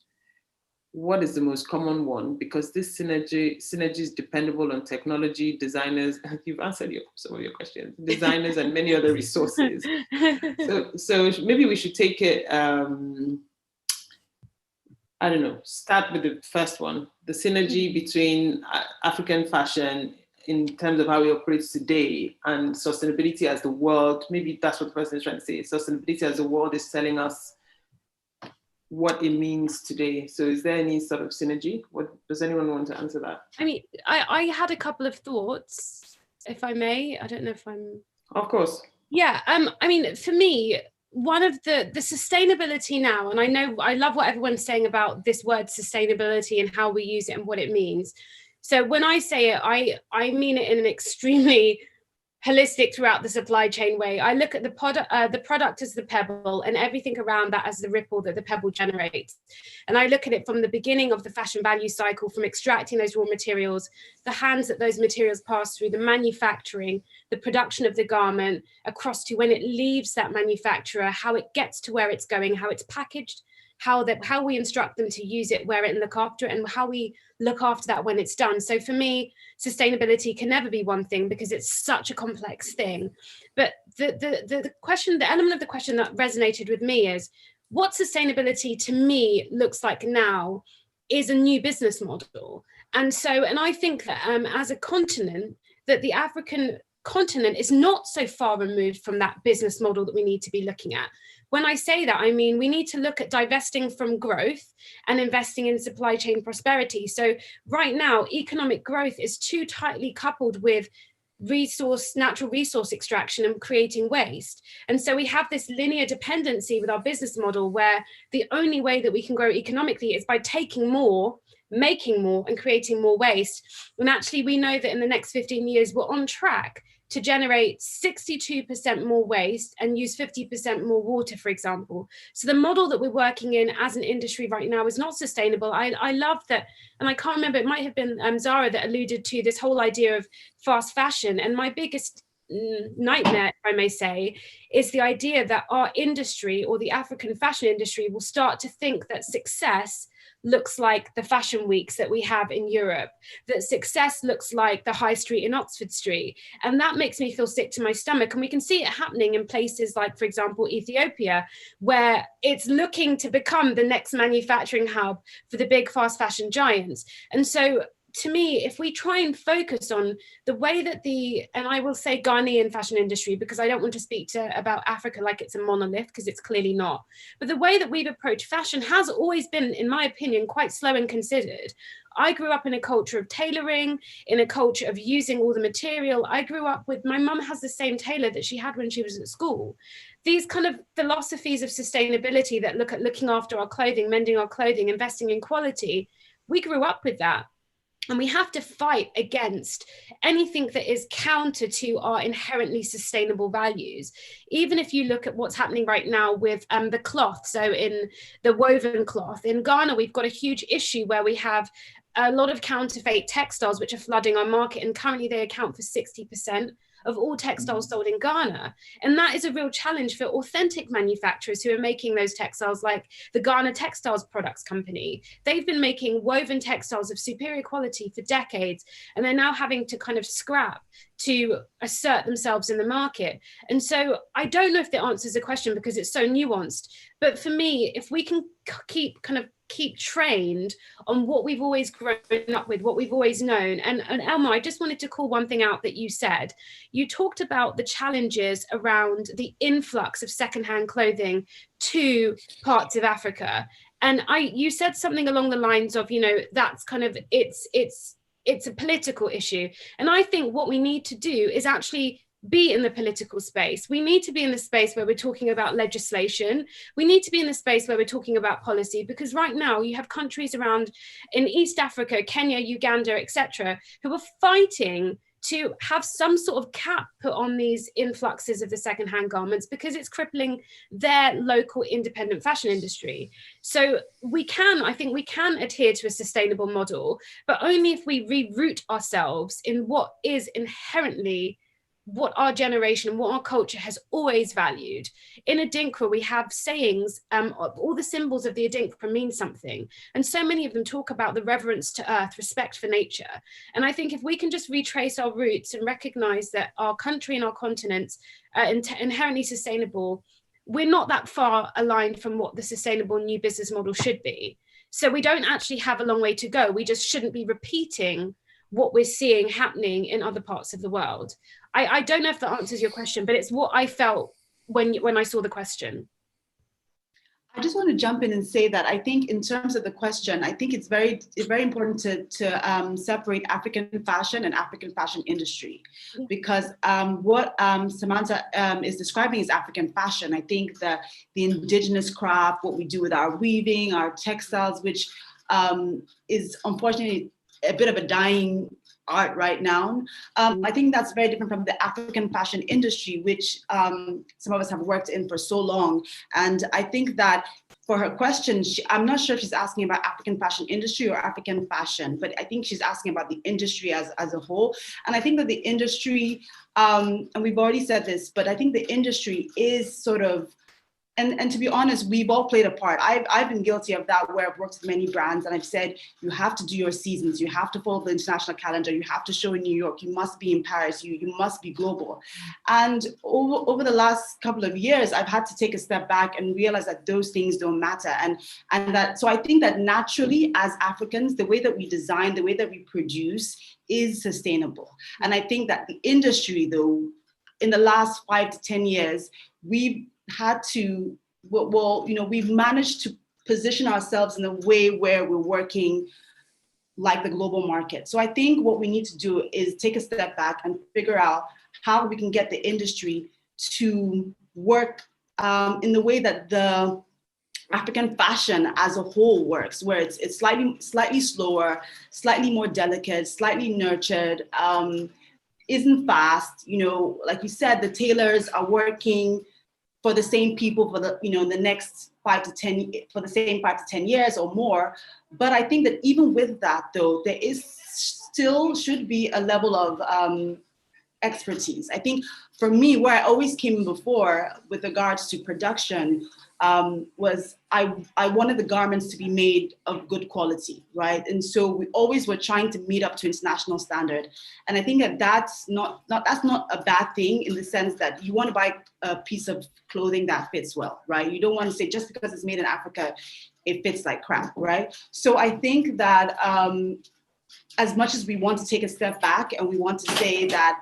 What is the most common one? Because this synergy is dependable on technology, designers, you've answered some of your questions, designers and many other resources. So maybe we should take it, I don't know, start with the first one, the synergy between African fashion in terms of how we operate today and sustainability as the world, maybe that's what the person is trying to say, sustainability as the world is telling us what it means today. So is there any sort of synergy? Does anyone want to answer that? I mean, I had a couple of thoughts, if I may. I don't know if I'm... Of course. Yeah, I mean, for me, one of the sustainability now, and I know I love what everyone's saying about this word sustainability and how we use it and what it means. So when I say it, I mean it in an extremely holistic throughout the supply chain way. I look at the product as the pebble and everything around that as the ripple that the pebble generates. And I look at it from the beginning of the fashion value cycle, from extracting those raw materials, the hands that those materials pass through, the manufacturing, the production of the garment, across to when it leaves that manufacturer, how it gets to where it's going, how it's packaged, how we instruct them to use it, wear it, and look after it, and how we look after that when it's done. So for me, sustainability can never be one thing because it's such a complex thing. But the question, the element of the question that resonated with me is, what sustainability to me looks like now is a new business model. And I think that as a continent, that the African continent is not so far removed from that business model that we need to be looking at. When I say that, I mean, we need to look at divesting from growth and investing in supply chain prosperity. So right now, economic growth is too tightly coupled with natural resource extraction and creating waste. And so we have this linear dependency with our business model where the only way that we can grow economically is by taking more, making more, and creating more waste. And actually, we know that in the next 15 years, we're on track to generate 62% more waste and use 50% more water, for example. So the model that we're working in as an industry right now is not sustainable. I love that, and I can't remember, it might have been Zara that alluded to this whole idea of fast fashion. And my biggest nightmare, if I may say, is the idea that our industry, or the African fashion industry, will start to think that success looks like the fashion weeks that we have in Europe, that success looks like the high street in Oxford Street. And that makes me feel sick to my stomach. And we can see it happening in places like, for example, Ethiopia, where it's looking to become the next manufacturing hub for the big fast fashion giants. And so to me, if we try and focus on the way that and I will say Ghanaian fashion industry, because I don't want to speak about Africa like it's a monolith, because it's clearly not. But the way that we've approached fashion has always been, in my opinion, quite slow and considered. I grew up in a culture of tailoring, in a culture of using all the material. I grew up with, my mum has the same tailor that she had when she was at school. These kind of philosophies of sustainability that look at looking after our clothing, mending our clothing, investing in quality, we grew up with that. And we have to fight against anything that is counter to our inherently sustainable values. Even if you look at what's happening right now with the cloth, so in the woven cloth, in Ghana, we've got a huge issue where we have a lot of counterfeit textiles which are flooding our market, and currently they account for 60% of all textiles sold in Ghana. And that is a real challenge for authentic manufacturers who are making those textiles, like the Ghana Textiles Products Company. They've been making woven textiles of superior quality for decades, and they're now having to kind of scrap to assert themselves in the market. And so I don't know if the answer is a question because it's so nuanced, but for me, if we can keep trained on what we've always grown up with, what we've always known. And Elmar, I just wanted to call one thing out that you said. You talked about the challenges around the influx of secondhand clothing to parts of Africa. And you said something along the lines of, that's kind of, it's a political issue. And I think what we need to do is actually be in the political space. We need to be in the space where we're talking about legislation. We need to be in the space where we're talking about policy, because right now you have countries around in East Africa, Kenya, Uganda, etc., who are fighting to have some sort of cap put on these influxes of the secondhand garments because it's crippling their local independent fashion industry. So I think we can adhere to a sustainable model, but only if we reroot ourselves in what is inherently what our generation, what our culture has always valued. In Adinkra, we have sayings, all the symbols of the Adinkra mean something. And so many of them talk about the reverence to earth, respect for nature. And I think if we can just retrace our roots and recognize that our country and our continents are inherently sustainable, we're not that far aligned from what the sustainable new business model should be. So we don't actually have a long way to go. We just shouldn't be repeating what we're seeing happening in other parts of the world. I don't know if that answers your question, but it's what I felt when I saw the question. I just want to jump in and say that I think in terms of the question, I think it's very important to separate African fashion and African fashion industry, because what Samantha is describing is African fashion. I think the indigenous craft, what we do with our weaving, our textiles, which is unfortunately a bit of a dying art right now. I think that's very different from the African fashion industry, which some of us have worked in for so long. And I think that for her question, I'm not sure if she's asking about African fashion industry or African fashion, but I think she's asking about the industry as a whole. And I think that the industry, and we've already said this, but I think the industry is sort of, and to be honest, we've all played a part. I've been guilty of that, where I've worked with many brands and I've said, you have to do your seasons, you have to follow the international calendar, you have to show in New York, you must be in Paris, you must be global. And over the last couple of years, I've had to take a step back and realize that those things don't matter. And that, so I think that naturally as Africans, the way that we design, the way that we produce is sustainable. And I think that the industry, though, in the last 5 to 10 years, we've had to, we've managed to position ourselves in a way where we're working like the global market. So I think what we need to do is take a step back and figure out how we can get the industry to work in the way that the African fashion as a whole works, where it's slightly slower, slightly more delicate, slightly nurtured, isn't fast. Like you said, the tailors are working for the same people for the, the next 5 to 10, for the same 5 to 10 years or more. But I think that even with that, though, there is still should be a level of expertise. I think for me, where I always came in before with regards to production was I wanted the garments to be made of good quality, right? And so we always were trying to meet up to international standard. And I think that that's not a bad thing, in the sense that you want to buy a piece of clothing that fits well, right? You don't want to say just because it's made in Africa, it fits like crap, right? So I think that as much as we want to take a step back and we want to say that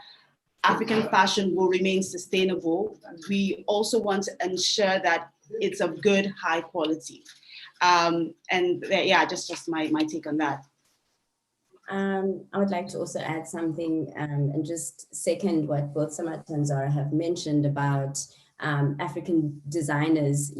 African fashion will remain sustainable, we also want to ensure that it's of good, high quality. And yeah, just my take on that. I would like to also add something and just second what both Samata and Zara have mentioned about African designers,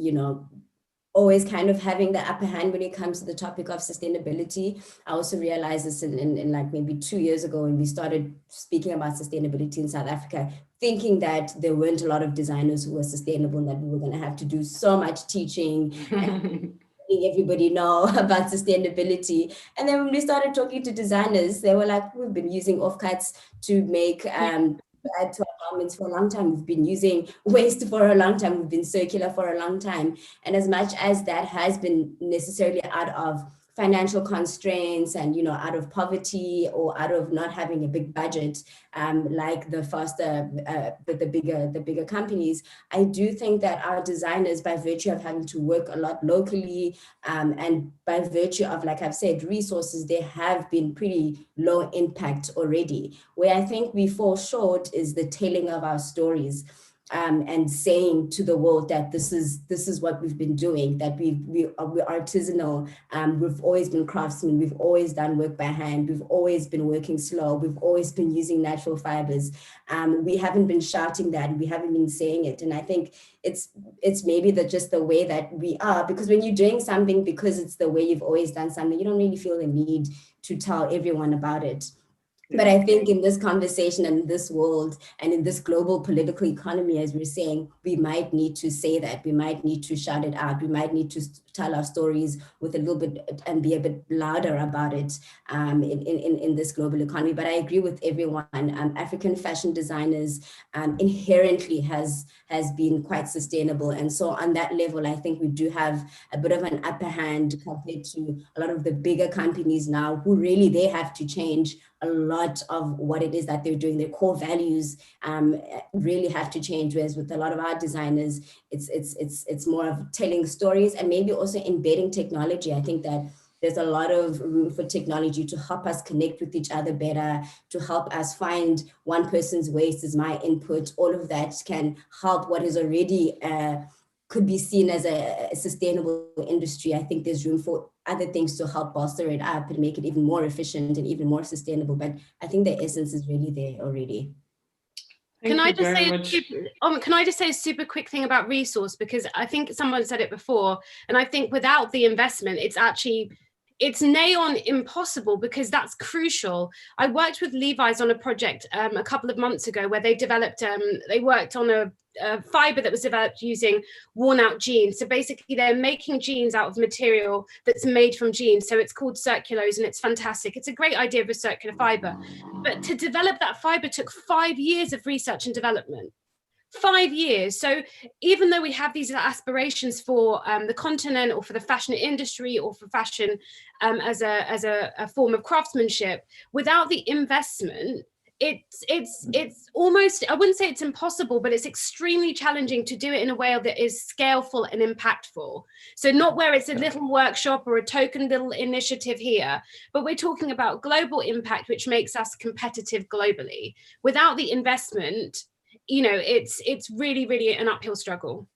always kind of having the upper hand when it comes to the topic of sustainability. I also realized this in like maybe 2 years ago when we started speaking about sustainability in South Africa, thinking that there weren't a lot of designers who were sustainable and that we were going to have to do so much teaching and letting everybody know about sustainability. And then when we started talking to designers, they were like, we've been using offcuts to make add to our garments for a long time. We've been using waste for a long time. We've been circular for a long time. And as much as that has been necessarily out of financial constraints and, out of poverty or out of not having a big budget, like the bigger companies, I do think that our designers, by virtue of having to work a lot locally, and by virtue of, like I've said, resources, they have been pretty low impact already. Where I think we fall short is the telling of our stories. And saying to the world that this is what we've been doing, that we're artisanal, we've always been craftsmen, we've always done work by hand, we've always been working slow, we've always been using natural fibers. We haven't been shouting that, we haven't been saying it. And I think it's maybe just the way that we are, because when you're doing something because it's the way you've always done something, you don't really feel the need to tell everyone about it. But I think in this conversation and in this world and in this global political economy, as we're saying, we might need to say that, we might need to shout it out, we might need to tell our stories with a little bit and be a bit louder about it in this global economy. But I agree with everyone. African fashion designers inherently has been quite sustainable. And so on that level, I think we do have a bit of an upper hand compared to a lot of the bigger companies now who really, they have to change a lot of what it is that they're doing. Their core values really have to change, whereas with a lot of our designers, it's more of telling stories and maybe also embedding technology. I think that there's a lot of room for technology to help us connect with each other better, to help us find one person's waste is my input. All of that can help what is already could be seen as a sustainable industry. I think there's room for other things to help bolster it up and make it even more efficient and even more sustainable. But I think the essence is really there already. Can I just say a super quick thing about resource, because I think someone said it before, and I think without the investment, it's actually it's nigh on impossible, because that's crucial. I worked with Levi's on a project a couple of months ago where they developed, they worked on a fiber that was developed using worn out jeans. So basically they're making jeans out of material that's made from jeans. So it's called circulose, and it's fantastic. It's a great idea of a circular fiber. But to develop that fiber took 5 years of research and development. 5 years. So even though we have these aspirations for the continent, or for the fashion industry, or for fashion as a form of craftsmanship, without the investment, it's almost, I wouldn't say it's impossible, but it's extremely challenging to do it in a way that is scaleful and impactful. So not where it's a little workshop or a token little initiative here, but we're talking about global impact, which makes us competitive globally. Without the investment, you know, it's really, really an uphill struggle.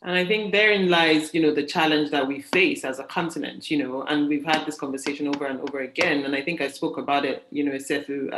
And I think therein lies, you know, the challenge that we face as a continent, you know, and we've had this conversation over and over again. And I think I spoke about it, you know, Esethu,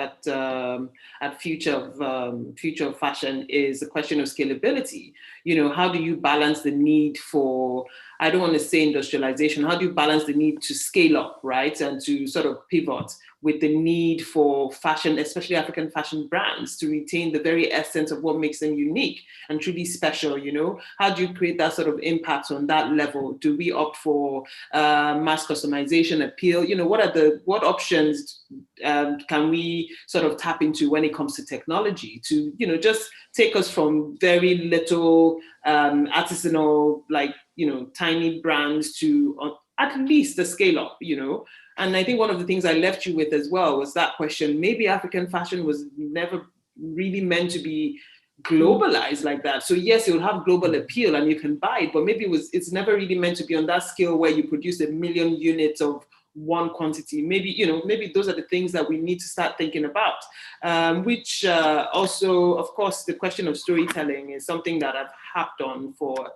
at Future of Fashion, is the question of scalability. You know, how do you balance the need for, I don't want to say industrialization, how do you balance the need to scale up, right? And to sort of pivot with the need for fashion, especially African fashion brands, to retain the very essence of what makes them unique and truly special, you know? How do you create that sort of impact on that level? Do we opt for mass customization appeal? You know, what options can we sort of tap into when it comes to technology to, you know, just take us from very little artisanal, like, you know, tiny brands to at least the scale up, you know? And I think one of the things I left you with as well was that question, maybe African fashion was never really meant to be globalized like that. So yes, it will have global appeal and you can buy it, but maybe it's never really meant to be on that scale where you produce 1 million units of one quantity. Maybe, you know, maybe those are the things that we need to start thinking about, which also, of course, the question of storytelling is something that I've harped on for,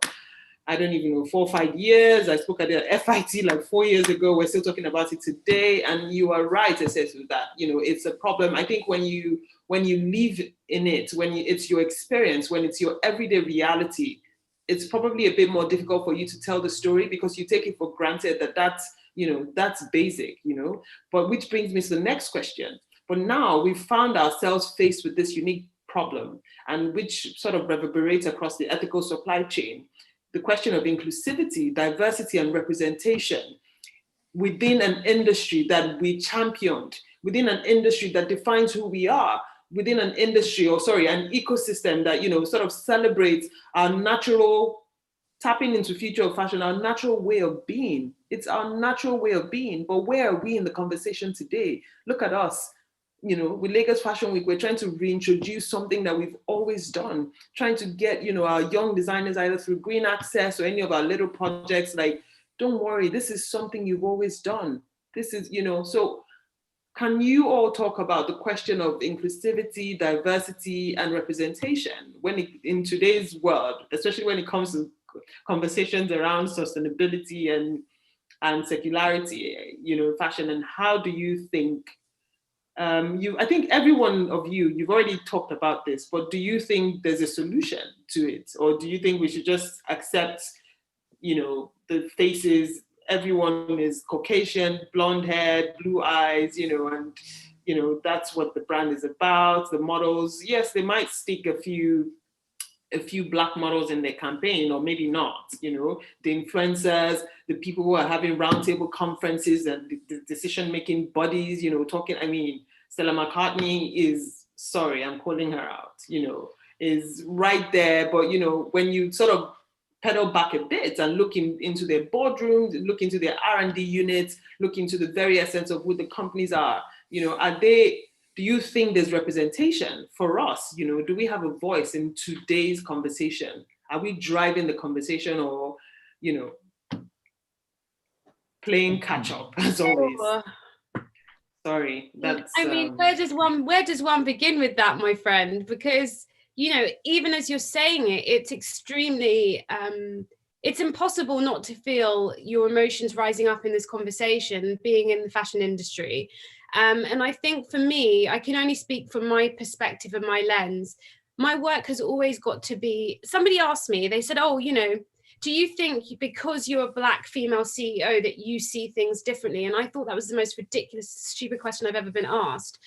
I don't even know, 4 or 5 years. I spoke at the FIT like 4 years ago. We're still talking about it today. And you are right, Esethu, that, you know, it's a problem. I think when you live in it, it's your experience, when it's your everyday reality, it's probably a bit more difficult for you to tell the story because you take it for granted that that's, you know, that's basic, you know. But which brings me to the next question. But now we've found ourselves faced with this unique problem, and which sort of reverberates across the ethical supply chain. The question of inclusivity, diversity, and representation within an industry that we championed, within an industry that defines who we are, within an industry, an ecosystem that, you know, sort of celebrates our natural, tapping into Future of Fashion, our natural way of being. It's our natural way of being, but where are we in the conversation today? Look at us. You know, with Lagos Fashion Week, we're trying to reintroduce something that we've always done, trying to get, you know, our young designers either through Green Access or any of our little projects, like, don't worry, this is something you've always done. This is, you know, so can you all talk about the question of inclusivity, diversity, and representation in today's world, especially when it comes to conversations around sustainability and circularity, you know, fashion, and how do you think, I think every one of you've already talked about this, but do you think there's a solution to it? Or do you think we should just accept, you know, the faces, everyone is Caucasian, blonde hair, blue eyes, you know, and, you know, that's what the brand is about. The models, yes, they might stick a few Black models in their campaign, or maybe not, you know, the influencers, the people who are having roundtable conferences and the decision-making bodies, you know, talking, I mean, Stella McCartney is, sorry, I'm calling her out, you know, is right there. But, you know, when you sort of pedal back a bit and look into their boardrooms, look into their R&D units, look into the very essence of who the companies are, you know, do you think there's representation for us? You know, do we have a voice in today's conversation? Are we driving the conversation, or, you know, playing catch up as always? Sorry, that's. I mean, where does one begin with that, my friend? Because, you know, even as you're saying it, it's extremely, it's impossible not to feel your emotions rising up in this conversation, being in the fashion industry. And I think for me, I can only speak from my perspective and my lens. My work has always got to be, somebody asked me, they said, oh, you know, do you think because you're a Black female CEO that you see things differently? And I thought that was the most ridiculous, stupid question I've ever been asked.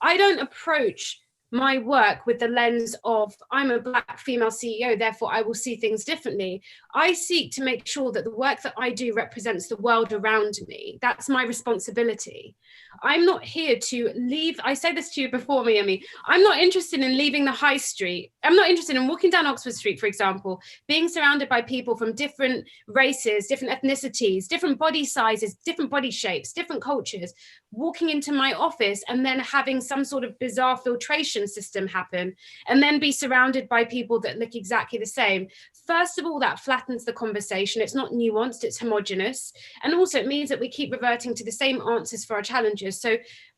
I don't approach my work with the lens of I'm a Black female CEO, therefore I will see things differently. I seek to make sure that the work that I do represents the world around me. That's my responsibility. I'm not here to leave. I say this to you before, Omoyemi. I'm not interested in leaving the high street. I'm not interested in walking down Oxford Street, for example, being surrounded by people from different races, different ethnicities, different body sizes, different body shapes, different cultures, walking into my office and then having some sort of bizarre filtration system happen and then be surrounded by people that look exactly the same. First of all, that flattens the conversation. It's not nuanced, it's homogenous. And also it means that we keep reverting to the same answers for our challenges. So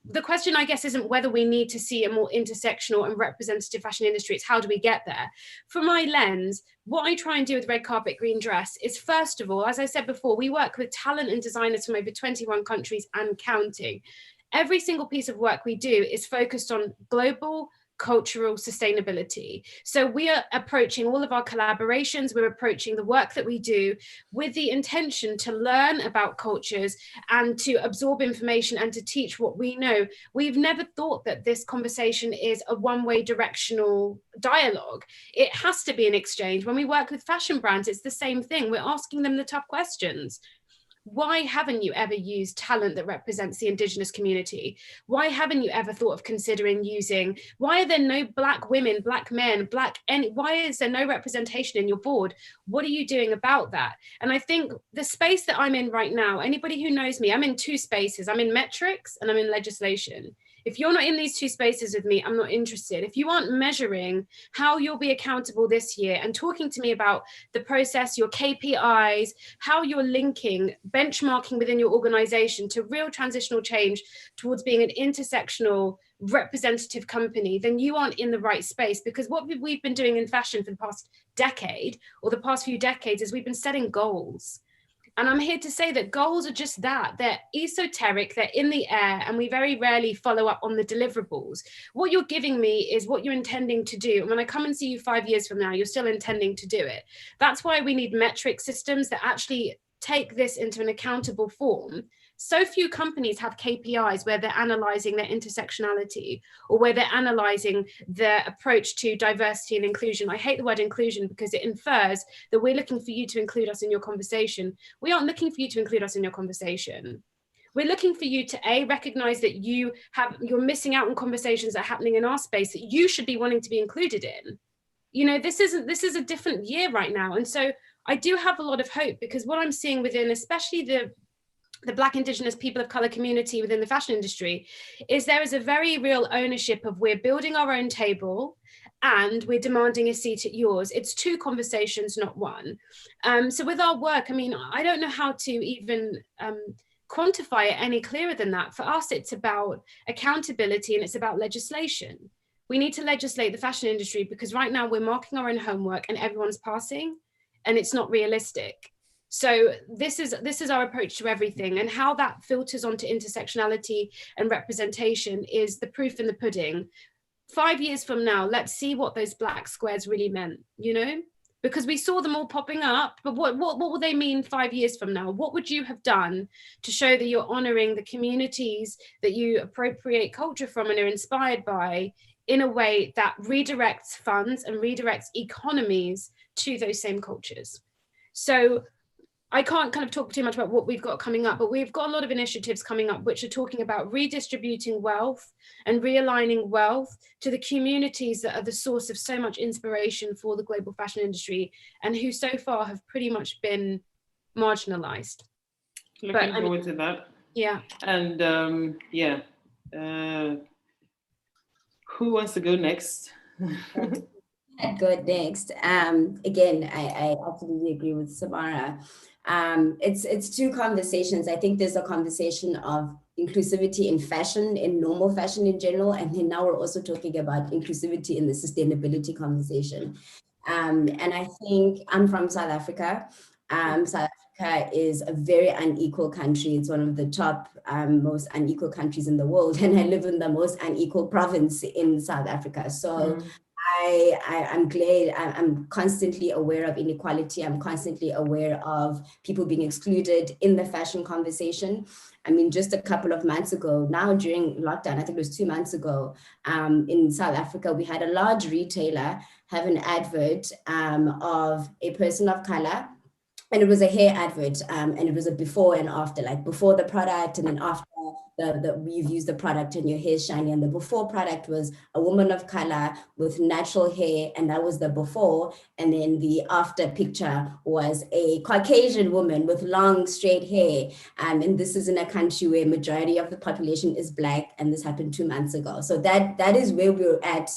the question, I guess, isn't whether we need to see a more intersectional and representative fashion industry, it's how do we get there? From my lens, what I try and do with Red Carpet Green Dress is, first of all, as I said before, we work with talent and designers from over 21 countries and counting. Every single piece of work we do is focused on global cultural sustainability. So we are approaching all of our collaborations, we're approaching the work that we do with the intention to learn about cultures and to absorb information and to teach what we know. We've never thought that this conversation is a one-way directional dialogue. It has to be an exchange. When we work with fashion brands, it's the same thing. We're asking them the tough questions. Why haven't you ever used talent that represents the Indigenous community? Why haven't you ever thought of considering using, why are there no Black women, Black men, why is there no representation in your board? What are you doing about that? And I think the space that I'm in right now, anybody who knows me, I'm in two spaces. I'm in metrics and I'm in legislation. If you're not in these two spaces with me, I'm not interested. If you aren't measuring how you'll be accountable this year and talking to me about the process, your KPIs, how you're linking benchmarking within your organization to real transitional change towards being an intersectional representative company, then you aren't in the right space. Because what we've been doing in fashion for the past decade or the past few decades is we've been setting goals. And I'm here to say that goals are just that. They're esoteric, they're in the air, and we very rarely follow up on the deliverables. What you're giving me is what you're intending to do. And when I come and see you 5 years from now, you're still intending to do it. That's why we need metric systems that actually take this into an accountable form. So few companies have KPIs where they're analyzing their intersectionality or where they're analyzing their approach to diversity and inclusion. I hate the word inclusion because it infers that we're looking for you to include us in your conversation. We aren't looking for you to include us in your conversation. We're looking for you to recognize that you're missing out on conversations that are happening in our space that you should be wanting to be included in. You know, this is a different year right now. And so I do have a lot of hope, because what I'm seeing within, especially the Black, Indigenous, people of color community within the fashion industry, is there is a very real ownership of we're building our own table and we're demanding a seat at yours. It's two conversations, not one. So with our work, I mean, I don't know how to even quantify it any clearer than that. For us, it's about accountability and it's about legislation. We need to legislate the fashion industry because right now we're marking our own homework and everyone's passing and it's not realistic. So this is our approach to everything, and how that filters onto intersectionality and representation is the proof in the pudding. 5 years from now, let's see what those black squares really meant, you know, because we saw them all popping up, but what will they mean 5 years from now? What would you have done to show that you're honoring the communities that you appropriate culture from and are inspired by in a way that redirects funds and redirects economies to those same cultures? So I can't kind of talk too much about what we've got coming up, but we've got a lot of initiatives coming up which are talking about redistributing wealth and realigning wealth to the communities that are the source of so much inspiration for the global fashion industry and who so far have pretty much been marginalized. Looking forward to that. Yeah. And who wants to go next? Go next. Again, I absolutely agree with Samara. It's two conversations. I think there's a conversation of inclusivity in fashion, in normal fashion in general, and then now we're also talking about inclusivity in the sustainability conversation. And I think I'm from South Africa. South Africa is a very unequal country. It's one of the top most unequal countries in the world, and I live in the most unequal province in South Africa. So I'm glad I'm constantly aware of inequality. I'm constantly aware of people being excluded in the fashion conversation. I mean, just a couple of months ago, now during lockdown, I think it was 2 months ago, in South Africa, we had a large retailer have an advert of a person of color. And it was a hair advert, and it was a before and after, like before the product and then after you've used the product and your hair's shiny. And the before product was a woman of color with natural hair, and that was the before. And then the after picture was a Caucasian woman with long straight hair. And this is in a country where majority of the population is Black, and this happened 2 months ago. So that is where we're at.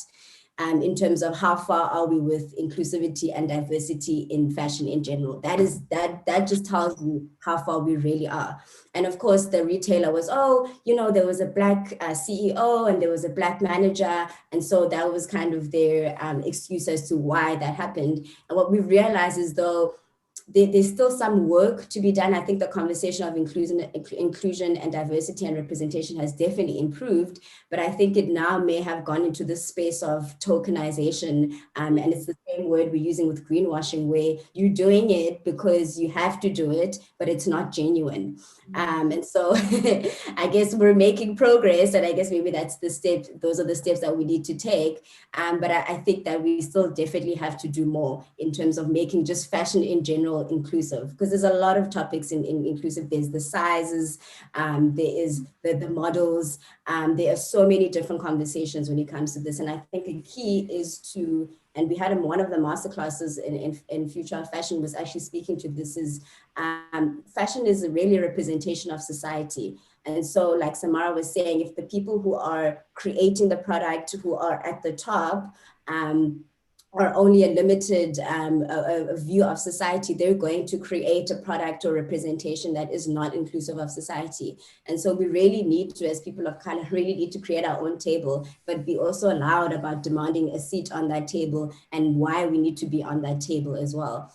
In terms of how far are we with inclusivity and diversity in fashion in general. That just tells you how far we really are. And of course, the retailer was, there was a Black CEO and there was a Black manager. And so that was kind of their excuse as to why that happened. And what we realized is, though, there's still some work to be done. I think the conversation of inclusion and diversity and representation has definitely improved, but I think it now may have gone into this space of tokenization. And it's the same word we're using with greenwashing, where you're doing it because you have to do it, but it's not genuine. And so I guess we're making progress, and I guess maybe that's the step, those are the steps that we need to take. But I think that we still definitely have to do more in terms of making just fashion in general inclusive, because there's a lot of topics in inclusive. There's the sizes, there is the models, there are so many different conversations when it comes to this. And I think the key is to, and we had one of the masterclasses in Future of Fashion was actually speaking to this, is fashion is really a representation of society. And so, like Samara was saying, if the people who are creating the product, who are at the top, are only a limited a view of society, they're going to create a product or representation that is not inclusive of society. And so we really need to, as people of color, really need to create our own table, but be also loud about demanding a seat on that table and why we need to be on that table as well.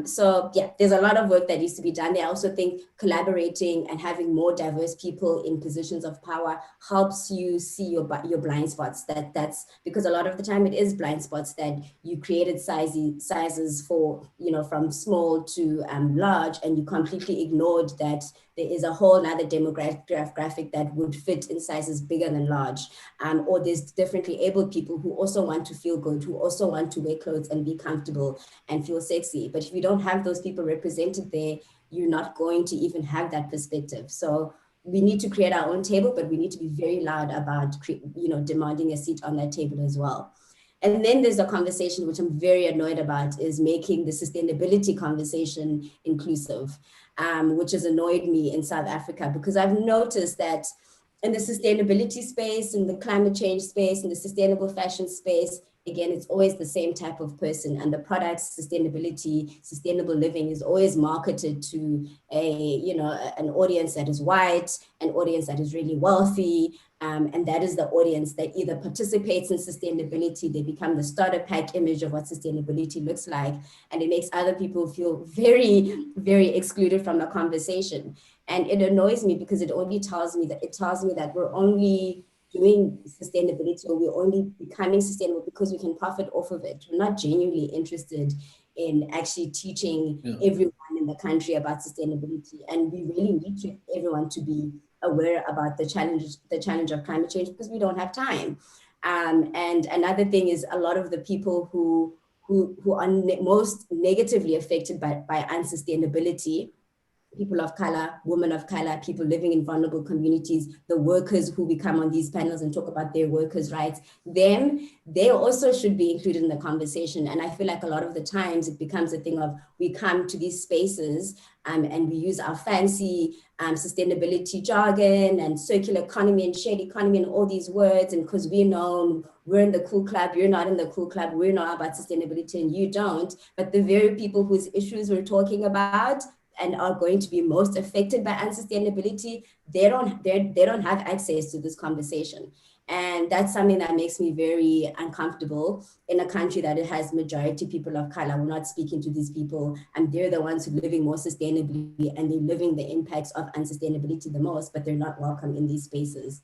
So yeah, there's a lot of work that needs to be done there. I also think collaborating and having more diverse people in positions of power helps you see your blind spots. That's because a lot of the time it is blind spots that you created sizes for, from small to large, and you completely ignored that there is a whole other demographic that would fit in sizes bigger than large. Or there's differently abled people who also want to feel good, who also want to wear clothes and be comfortable and feel sexy. But if you don't have those people represented there, you're not going to even have that perspective. So we need to create our own table, but we need to be very loud about, demanding a seat on that table as well. And then there's a conversation which I'm very annoyed about, is making the sustainability conversation inclusive, which has annoyed me in South Africa, because I've noticed that in the sustainability space, in the climate change space, in the sustainable fashion space, again, it's always the same type of person, and the products, sustainability, sustainable living is always marketed to an audience that is white, an audience that is really wealthy, and that is the audience that either participates in sustainability, they become the starter pack image of what sustainability looks like, and it makes other people feel very, very excluded from the conversation. And it annoys me because it only tells me that we're only doing sustainability, or we're only becoming sustainable because we can profit off of it. We're not genuinely interested in actually teaching everyone in the country about sustainability. And we really need everyone to be aware about the challenge of climate change, because we don't have time. And another thing is, a lot of the people who are most negatively affected by people of color, women of color, people living in vulnerable communities, the workers who we come on these panels and talk about their workers' rights, they also should be included in the conversation. And I feel like a lot of the times it becomes a thing of, we come to these spaces and we use our fancy sustainability jargon and circular economy and shared economy and all these words, and because we're in the cool club, you're not in the cool club, we're not about sustainability and you don't, but the very people whose issues we're talking about and are going to be most affected by unsustainability, they don't have access to this conversation. And that's something that makes me very uncomfortable in a country that it has majority people of color. We're not speaking to these people, and they're the ones who are living more sustainably, and they're living the impacts of unsustainability the most, but they're not welcome in these spaces.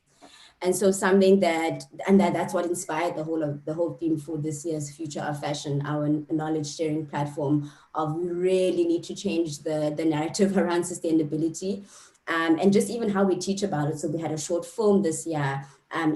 And so that's what inspired the whole theme for this year's Future of Fashion, our knowledge sharing platform of we really need to change the narrative around sustainability. And just even how we teach about it. So we had a short film this year.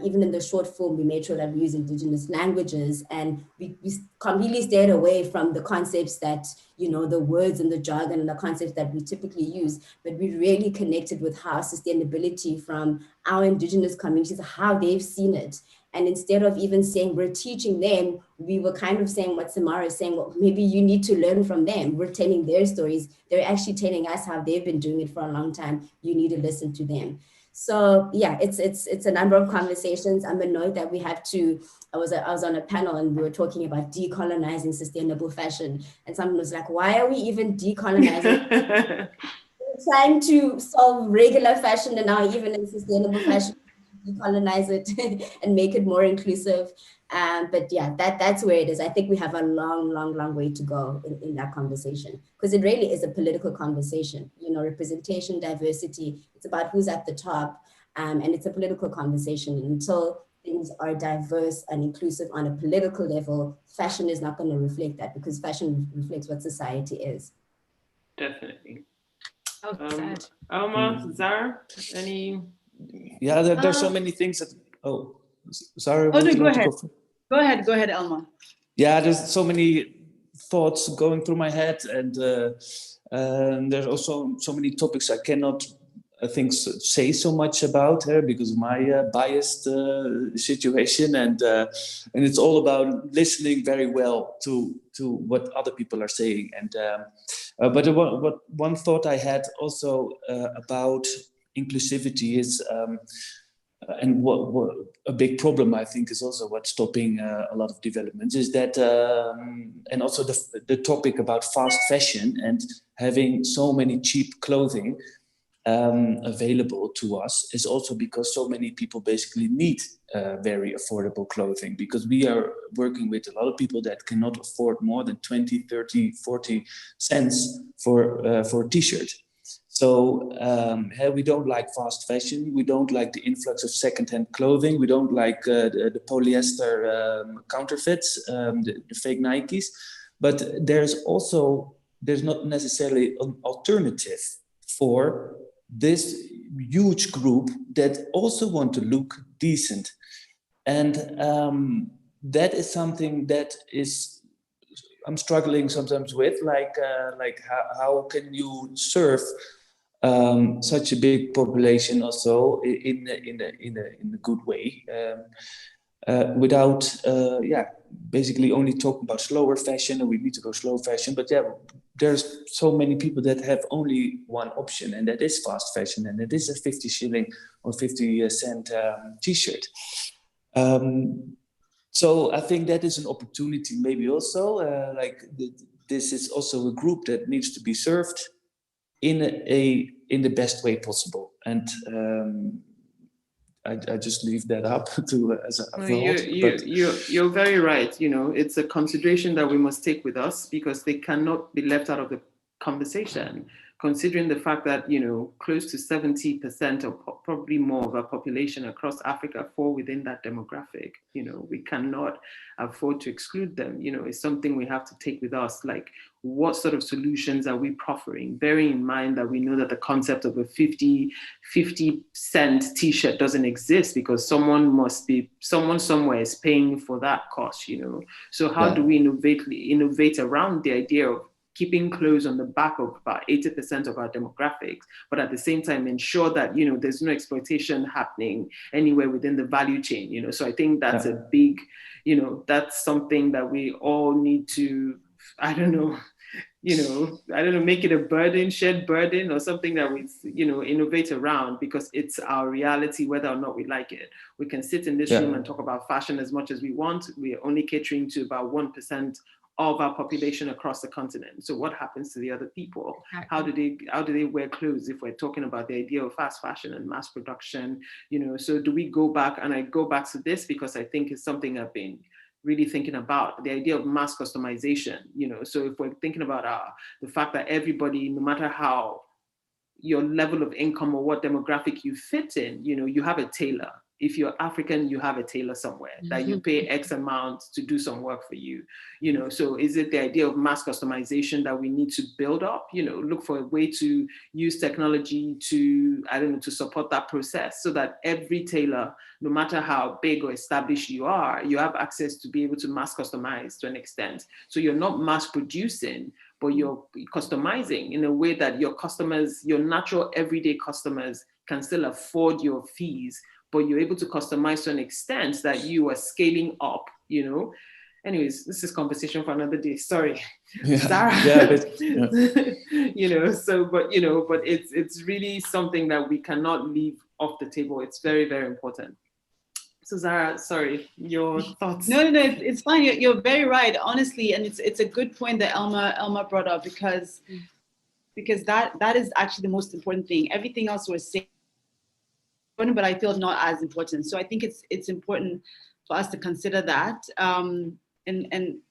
Even in the short film, we made sure that we use indigenous languages, and we completely stayed away from the concepts that, the words and the jargon and the concepts that we typically use, but we really connected with how sustainability from our indigenous communities, how they've seen it. And instead of even saying we're teaching them, we were kind of saying what Samara is saying, well, maybe you need to learn from them. We're telling their stories. They're actually telling us how they've been doing it for a long time. You need to listen to them. So yeah, it's a number of conversations. I'm annoyed that we have to, I was on a panel and we were talking about decolonizing sustainable fashion. And someone was like, why are we even decolonizing? Trying to solve regular fashion and now even in sustainable fashion, decolonize it and make it more inclusive. But yeah, that's where it is. I think we have a long way to go in that conversation, because it really is a political conversation. Representation, diversity, it's about who's at the top, and it's a political conversation. And until things are diverse and inclusive on a political level, fashion is not going to reflect that, because fashion reflects what society is. Definitely. Elmar, Zara, any? Yeah, there's so many things that. Oh, sorry. Oh, no, go ahead. Go ahead, Elmar. Yeah, there's so many thoughts going through my head, and there's also so many topics I cannot, I think, say so much about because of my biased situation, and it's all about listening very well to what other people are saying. And but one thought I had also about inclusivity is. And what a big problem, I think, is also what's stopping a lot of developments is that, and also the topic about fast fashion and having so many cheap clothing available to us is also because so many people basically need very affordable clothing, because we are working with a lot of people that cannot afford more than 20, 30, 40 cents for a t-shirt. So we don't like fast fashion. We don't like the influx of secondhand clothing. We don't like the polyester counterfeits, the fake Nikes. But there's not necessarily an alternative for this huge group that also want to look decent. And that is something that I'm struggling sometimes with, like how can you serve such a big population also in a good way without basically only talking about slower fashion, and we need to go slow fashion. But yeah, there's so many people that have only one option, and that is fast fashion, and it is a 50 shilling or 50 cent t-shirt. So I think that is an opportunity, maybe also this is also a group that needs to be served in the best way possible. And I just leave that up to as a thought. You're very right. It's a consideration that we must take with us, because they cannot be left out of the conversation, considering the fact that close to 70% or probably more of our population across Africa fall within that demographic. We cannot afford to exclude them. It's something we have to take with us. Like, what sort of solutions are we proffering, bearing in mind that we know that the concept of a 50 cent t-shirt doesn't exist, because someone somewhere is paying for that cost. So how do we innovate around the idea of keeping clothes on the back of about 80% of our demographics, but at the same time ensure that there's no exploitation happening anywhere within the value chain. So I think that's a big, that's something that we all need to, make it a shared burden, or something that we innovate around, because it's our reality whether or not we like it. We can sit in this room and talk about fashion as much as we want. We're only catering to about 1% of our population across the continent. So what happens to the other people? How do they wear clothes if we're talking about the idea of fast fashion and mass production? So do we go back? And I go back to this because I think it's something I've been really thinking about, the idea of mass customization. So if we're thinking about the fact that everybody, no matter how your level of income or what demographic you fit in, you have a tailor. if you're African, you have a tailor somewhere that you pay X amount to do some work for you, you know. So is it the idea of mass customization that we need to build up, you know, look for a way to use technology to, I don't know, to support that process so that every tailor, no matter how big or established you are, you have access to be able to mass customize to an extent. So you're not mass producing, but you're customizing in a way that your customers, your natural everyday customers, can still afford your fees, but you're able to customize to an extent that you are scaling up, you know. Anyways, this is conversation for another day. Sorry, Zara. You know, so, but, you know, but it's really something that we cannot leave off the table. It's very, very important. So Zara, sorry, your thoughts? No, it's fine. You're very right, honestly, and it's a good point that Elmar brought up, because that is actually the most important thing. Everything else we're saying, but I feel not as important. So I think it's important for us to consider that. And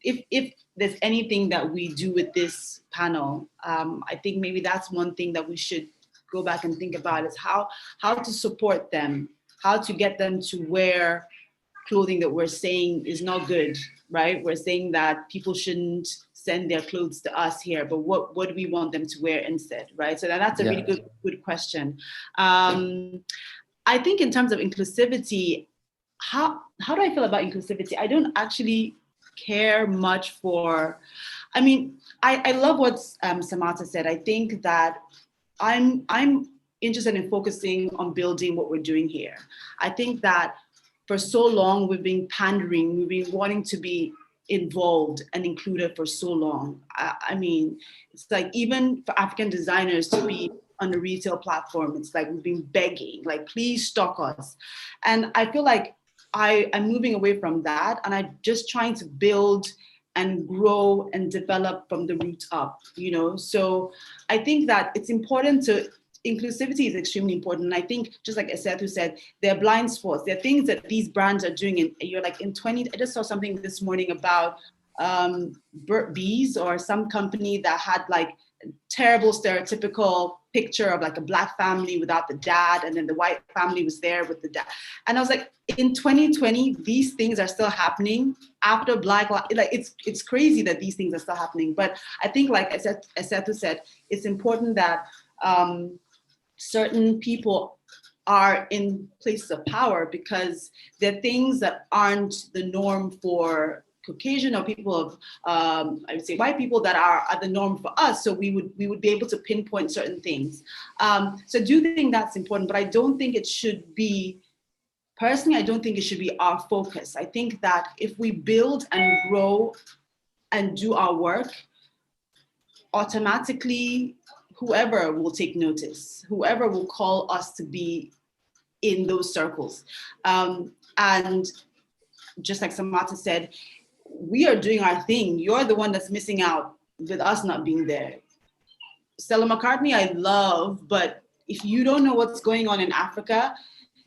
if there's anything that we do with this panel, I think maybe that's one thing that we should go back and think about, is how to support them, how to get them to wear clothing that we're saying is not good, right? We're saying that people shouldn't send their clothes to us here, but what do we want them to wear instead, right? So that's a really good question. I think in terms of inclusivity, how do I feel about inclusivity? I don't actually care much for, I mean, I love what Samata said. I think that I'm interested in focusing on building what we're doing here. I think that for so long we've been pandering, we've been wanting to be involved and included for so long. I mean, it's like even for African designers to be on a retail platform, it's like we've been begging, like, please stock us. And I feel like I'm moving away from that, and I'm just trying to build and grow and develop from the root up, you know? So I think that it's important to, inclusivity is extremely important. And I think, just like Esethu said, there are blind spots. There are things that these brands are doing. And you're like, I just saw something this morning about Burt Bees, or some company that had like a terrible stereotypical picture of like a Black family without the dad, and then the white family was there with the dad. And I was like, in 2020, these things are still happening after Black lives. Like, it's crazy that these things are still happening. But I think, like Esethu said, it's important that certain people are in places of power, because they're things that aren't the norm for Caucasian or people of, I would say, white people that are the norm for us. So we would be able to pinpoint certain things. So I do think that's important, but I don't think it should be, personally, I don't think it should be our focus. I think that if we build and grow and do our work, automatically, whoever will take notice, whoever will call us to be in those circles. And just like Samata said, we are doing our thing. You're the one that's missing out with us not being there. Stella McCartney, I love, but if you don't know what's going on in Africa,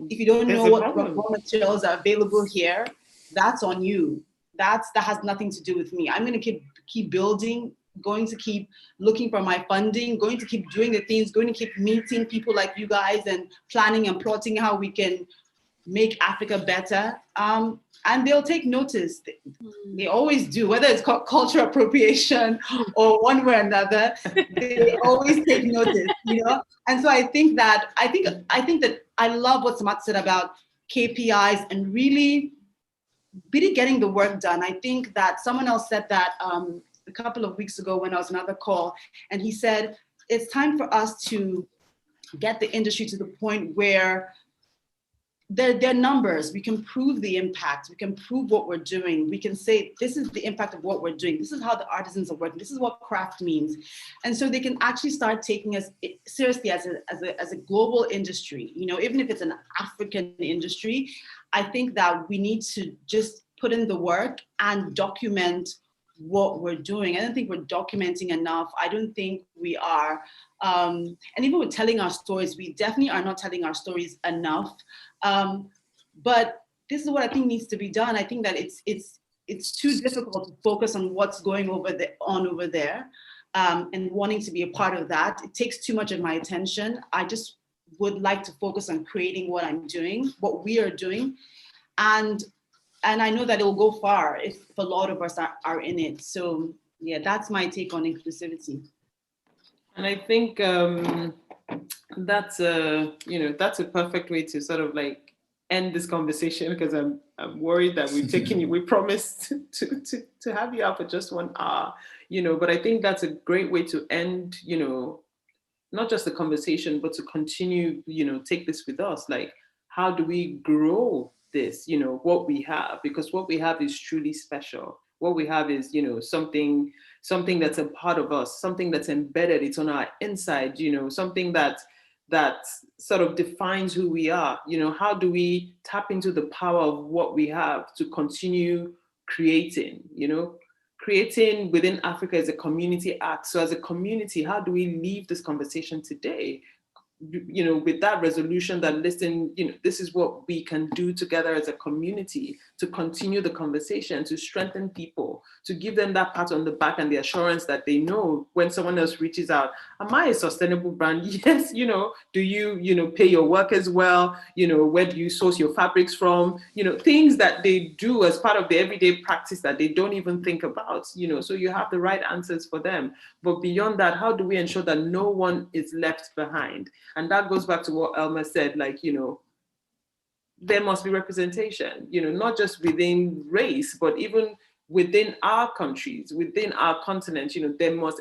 if you don't know what raw materials are available here, that's on you. That has nothing to do with me. I'm going to keep building, going to keep looking for my funding, going to keep doing the things, going to keep meeting people like you guys and planning and plotting how we can make Africa better. And they'll take notice. They always do, whether it's called cultural appropriation or one way or another, they always take notice, you know? And so I think that I love what Samata said about KPIs and really getting the work done. I think that someone else said that a couple of weeks ago when I was on another call, and he said, it's time for us to get the industry to the point where they're numbers. We can prove the impact. We can prove what we're doing. We can say, this is the impact of what we're doing. This is how the artisans are working. This is what craft means. And so they can actually start taking us seriously as a global industry. You know, even if it's an African industry, I think that we need to just put in the work and document what we're doing. I don't think we're documenting enough. I don't think we are. And even with telling our stories, we definitely are not telling our stories enough. But this is what I think needs to be done. I think that it's too difficult to focus on what's going on over there and wanting to be a part of that. It takes too much of my attention. I just would like to focus on creating what what we are doing. And I know that it will go far if a lot of us are in it. So yeah, that's my take on inclusivity. And I think that's a perfect way to sort of like end this conversation, because I'm worried that we've taken you. We promised to have you out for just 1 hour, But I think that's a great way to end, not just the conversation, but to continue, take this with us. Like, how do we grow this? What we have, because what we have is truly special. What we have is, something that's a part of us, something that's embedded. It's on our inside, something that sort of defines who we are. How do we tap into the power of what we have to continue creating? Creating within Africa is a community act. So as a community, how do we leave this conversation today? With that resolution that, listen, this is what we can do together as a community to continue the conversation, to strengthen people, to give them that pat on the back and the assurance that they know when someone else reaches out, am I a sustainable brand? Yes, do you pay your workers well? Where do you source your fabrics from? Things that they do as part of the everyday practice that they don't even think about, so you have the right answers for them. But beyond that, how do we ensure that no one is left behind? And that goes back to what Elmar said, like, there must be representation, not just within race, but even within our countries, within our continent,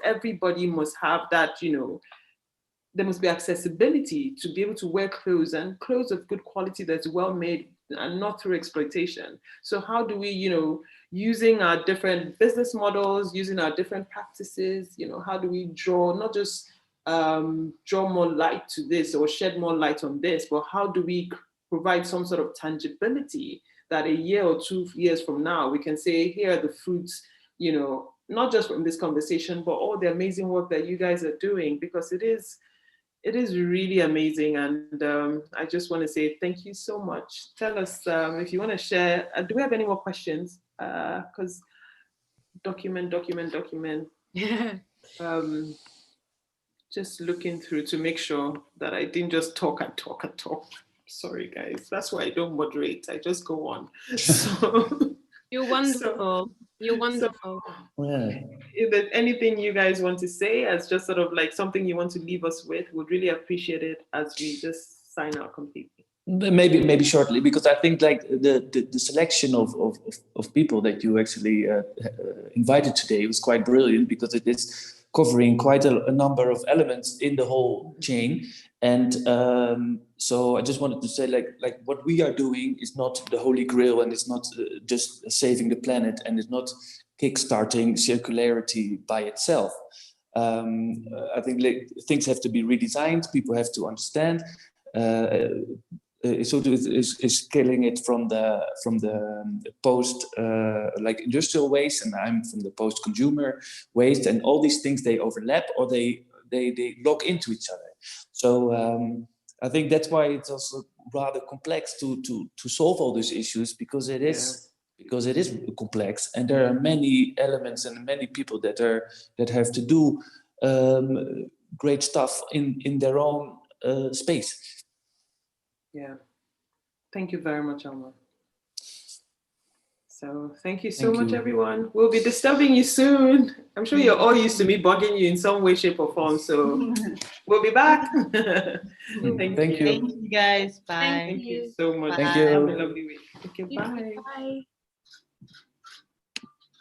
everybody must have that, there must be accessibility to be able to wear clothes, and clothes of good quality that's well made and not through exploitation. So how do we, using our different business models, using our different practices, how do we draw, not just draw more light to this or shed more light on this, but how do we provide some sort of tangibility that a year or 2 years from now, we can say, here are the fruits, not just from this conversation, but all the amazing work that you guys are doing, because it is really amazing. And I just want to say thank you so much. Tell us if you want to share, do we have any more questions? Because document. Yeah. Just looking through to make sure that I didn't just talk. Sorry, guys. That's why I don't moderate. I just go on. So, You're wonderful. You're wonderful. If there's anything you guys want to say as just sort of like something you want to leave us with, would really appreciate it as we just sign out completely. Maybe shortly, because I think like the selection of people that you actually invited today was quite brilliant, because it is covering quite a number of elements in the whole chain. And so I just wanted to say, like what we are doing is not the holy grail, and it's not just saving the planet, and it's not kickstarting circularity by itself. I think like, things have to be redesigned. People have to understand. So is killing it from the post like industrial waste, and I'm from the post consumer waste, and all these things, they overlap, or they lock into each other. So I think that's why it's also rather complex to solve all these issues, because it is complex, and there are many elements and many people that have to do great stuff in their own space. Yeah. Thank you very much, Elmar. So thank you so much, everyone. We'll be disturbing you soon. I'm sure you're all used to me bugging you in some way, shape, or form. So we'll be back. Thank you. Thank you, guys. Bye. Thank you so much. Thank you. Have a lovely week. Okay, bye. Bye.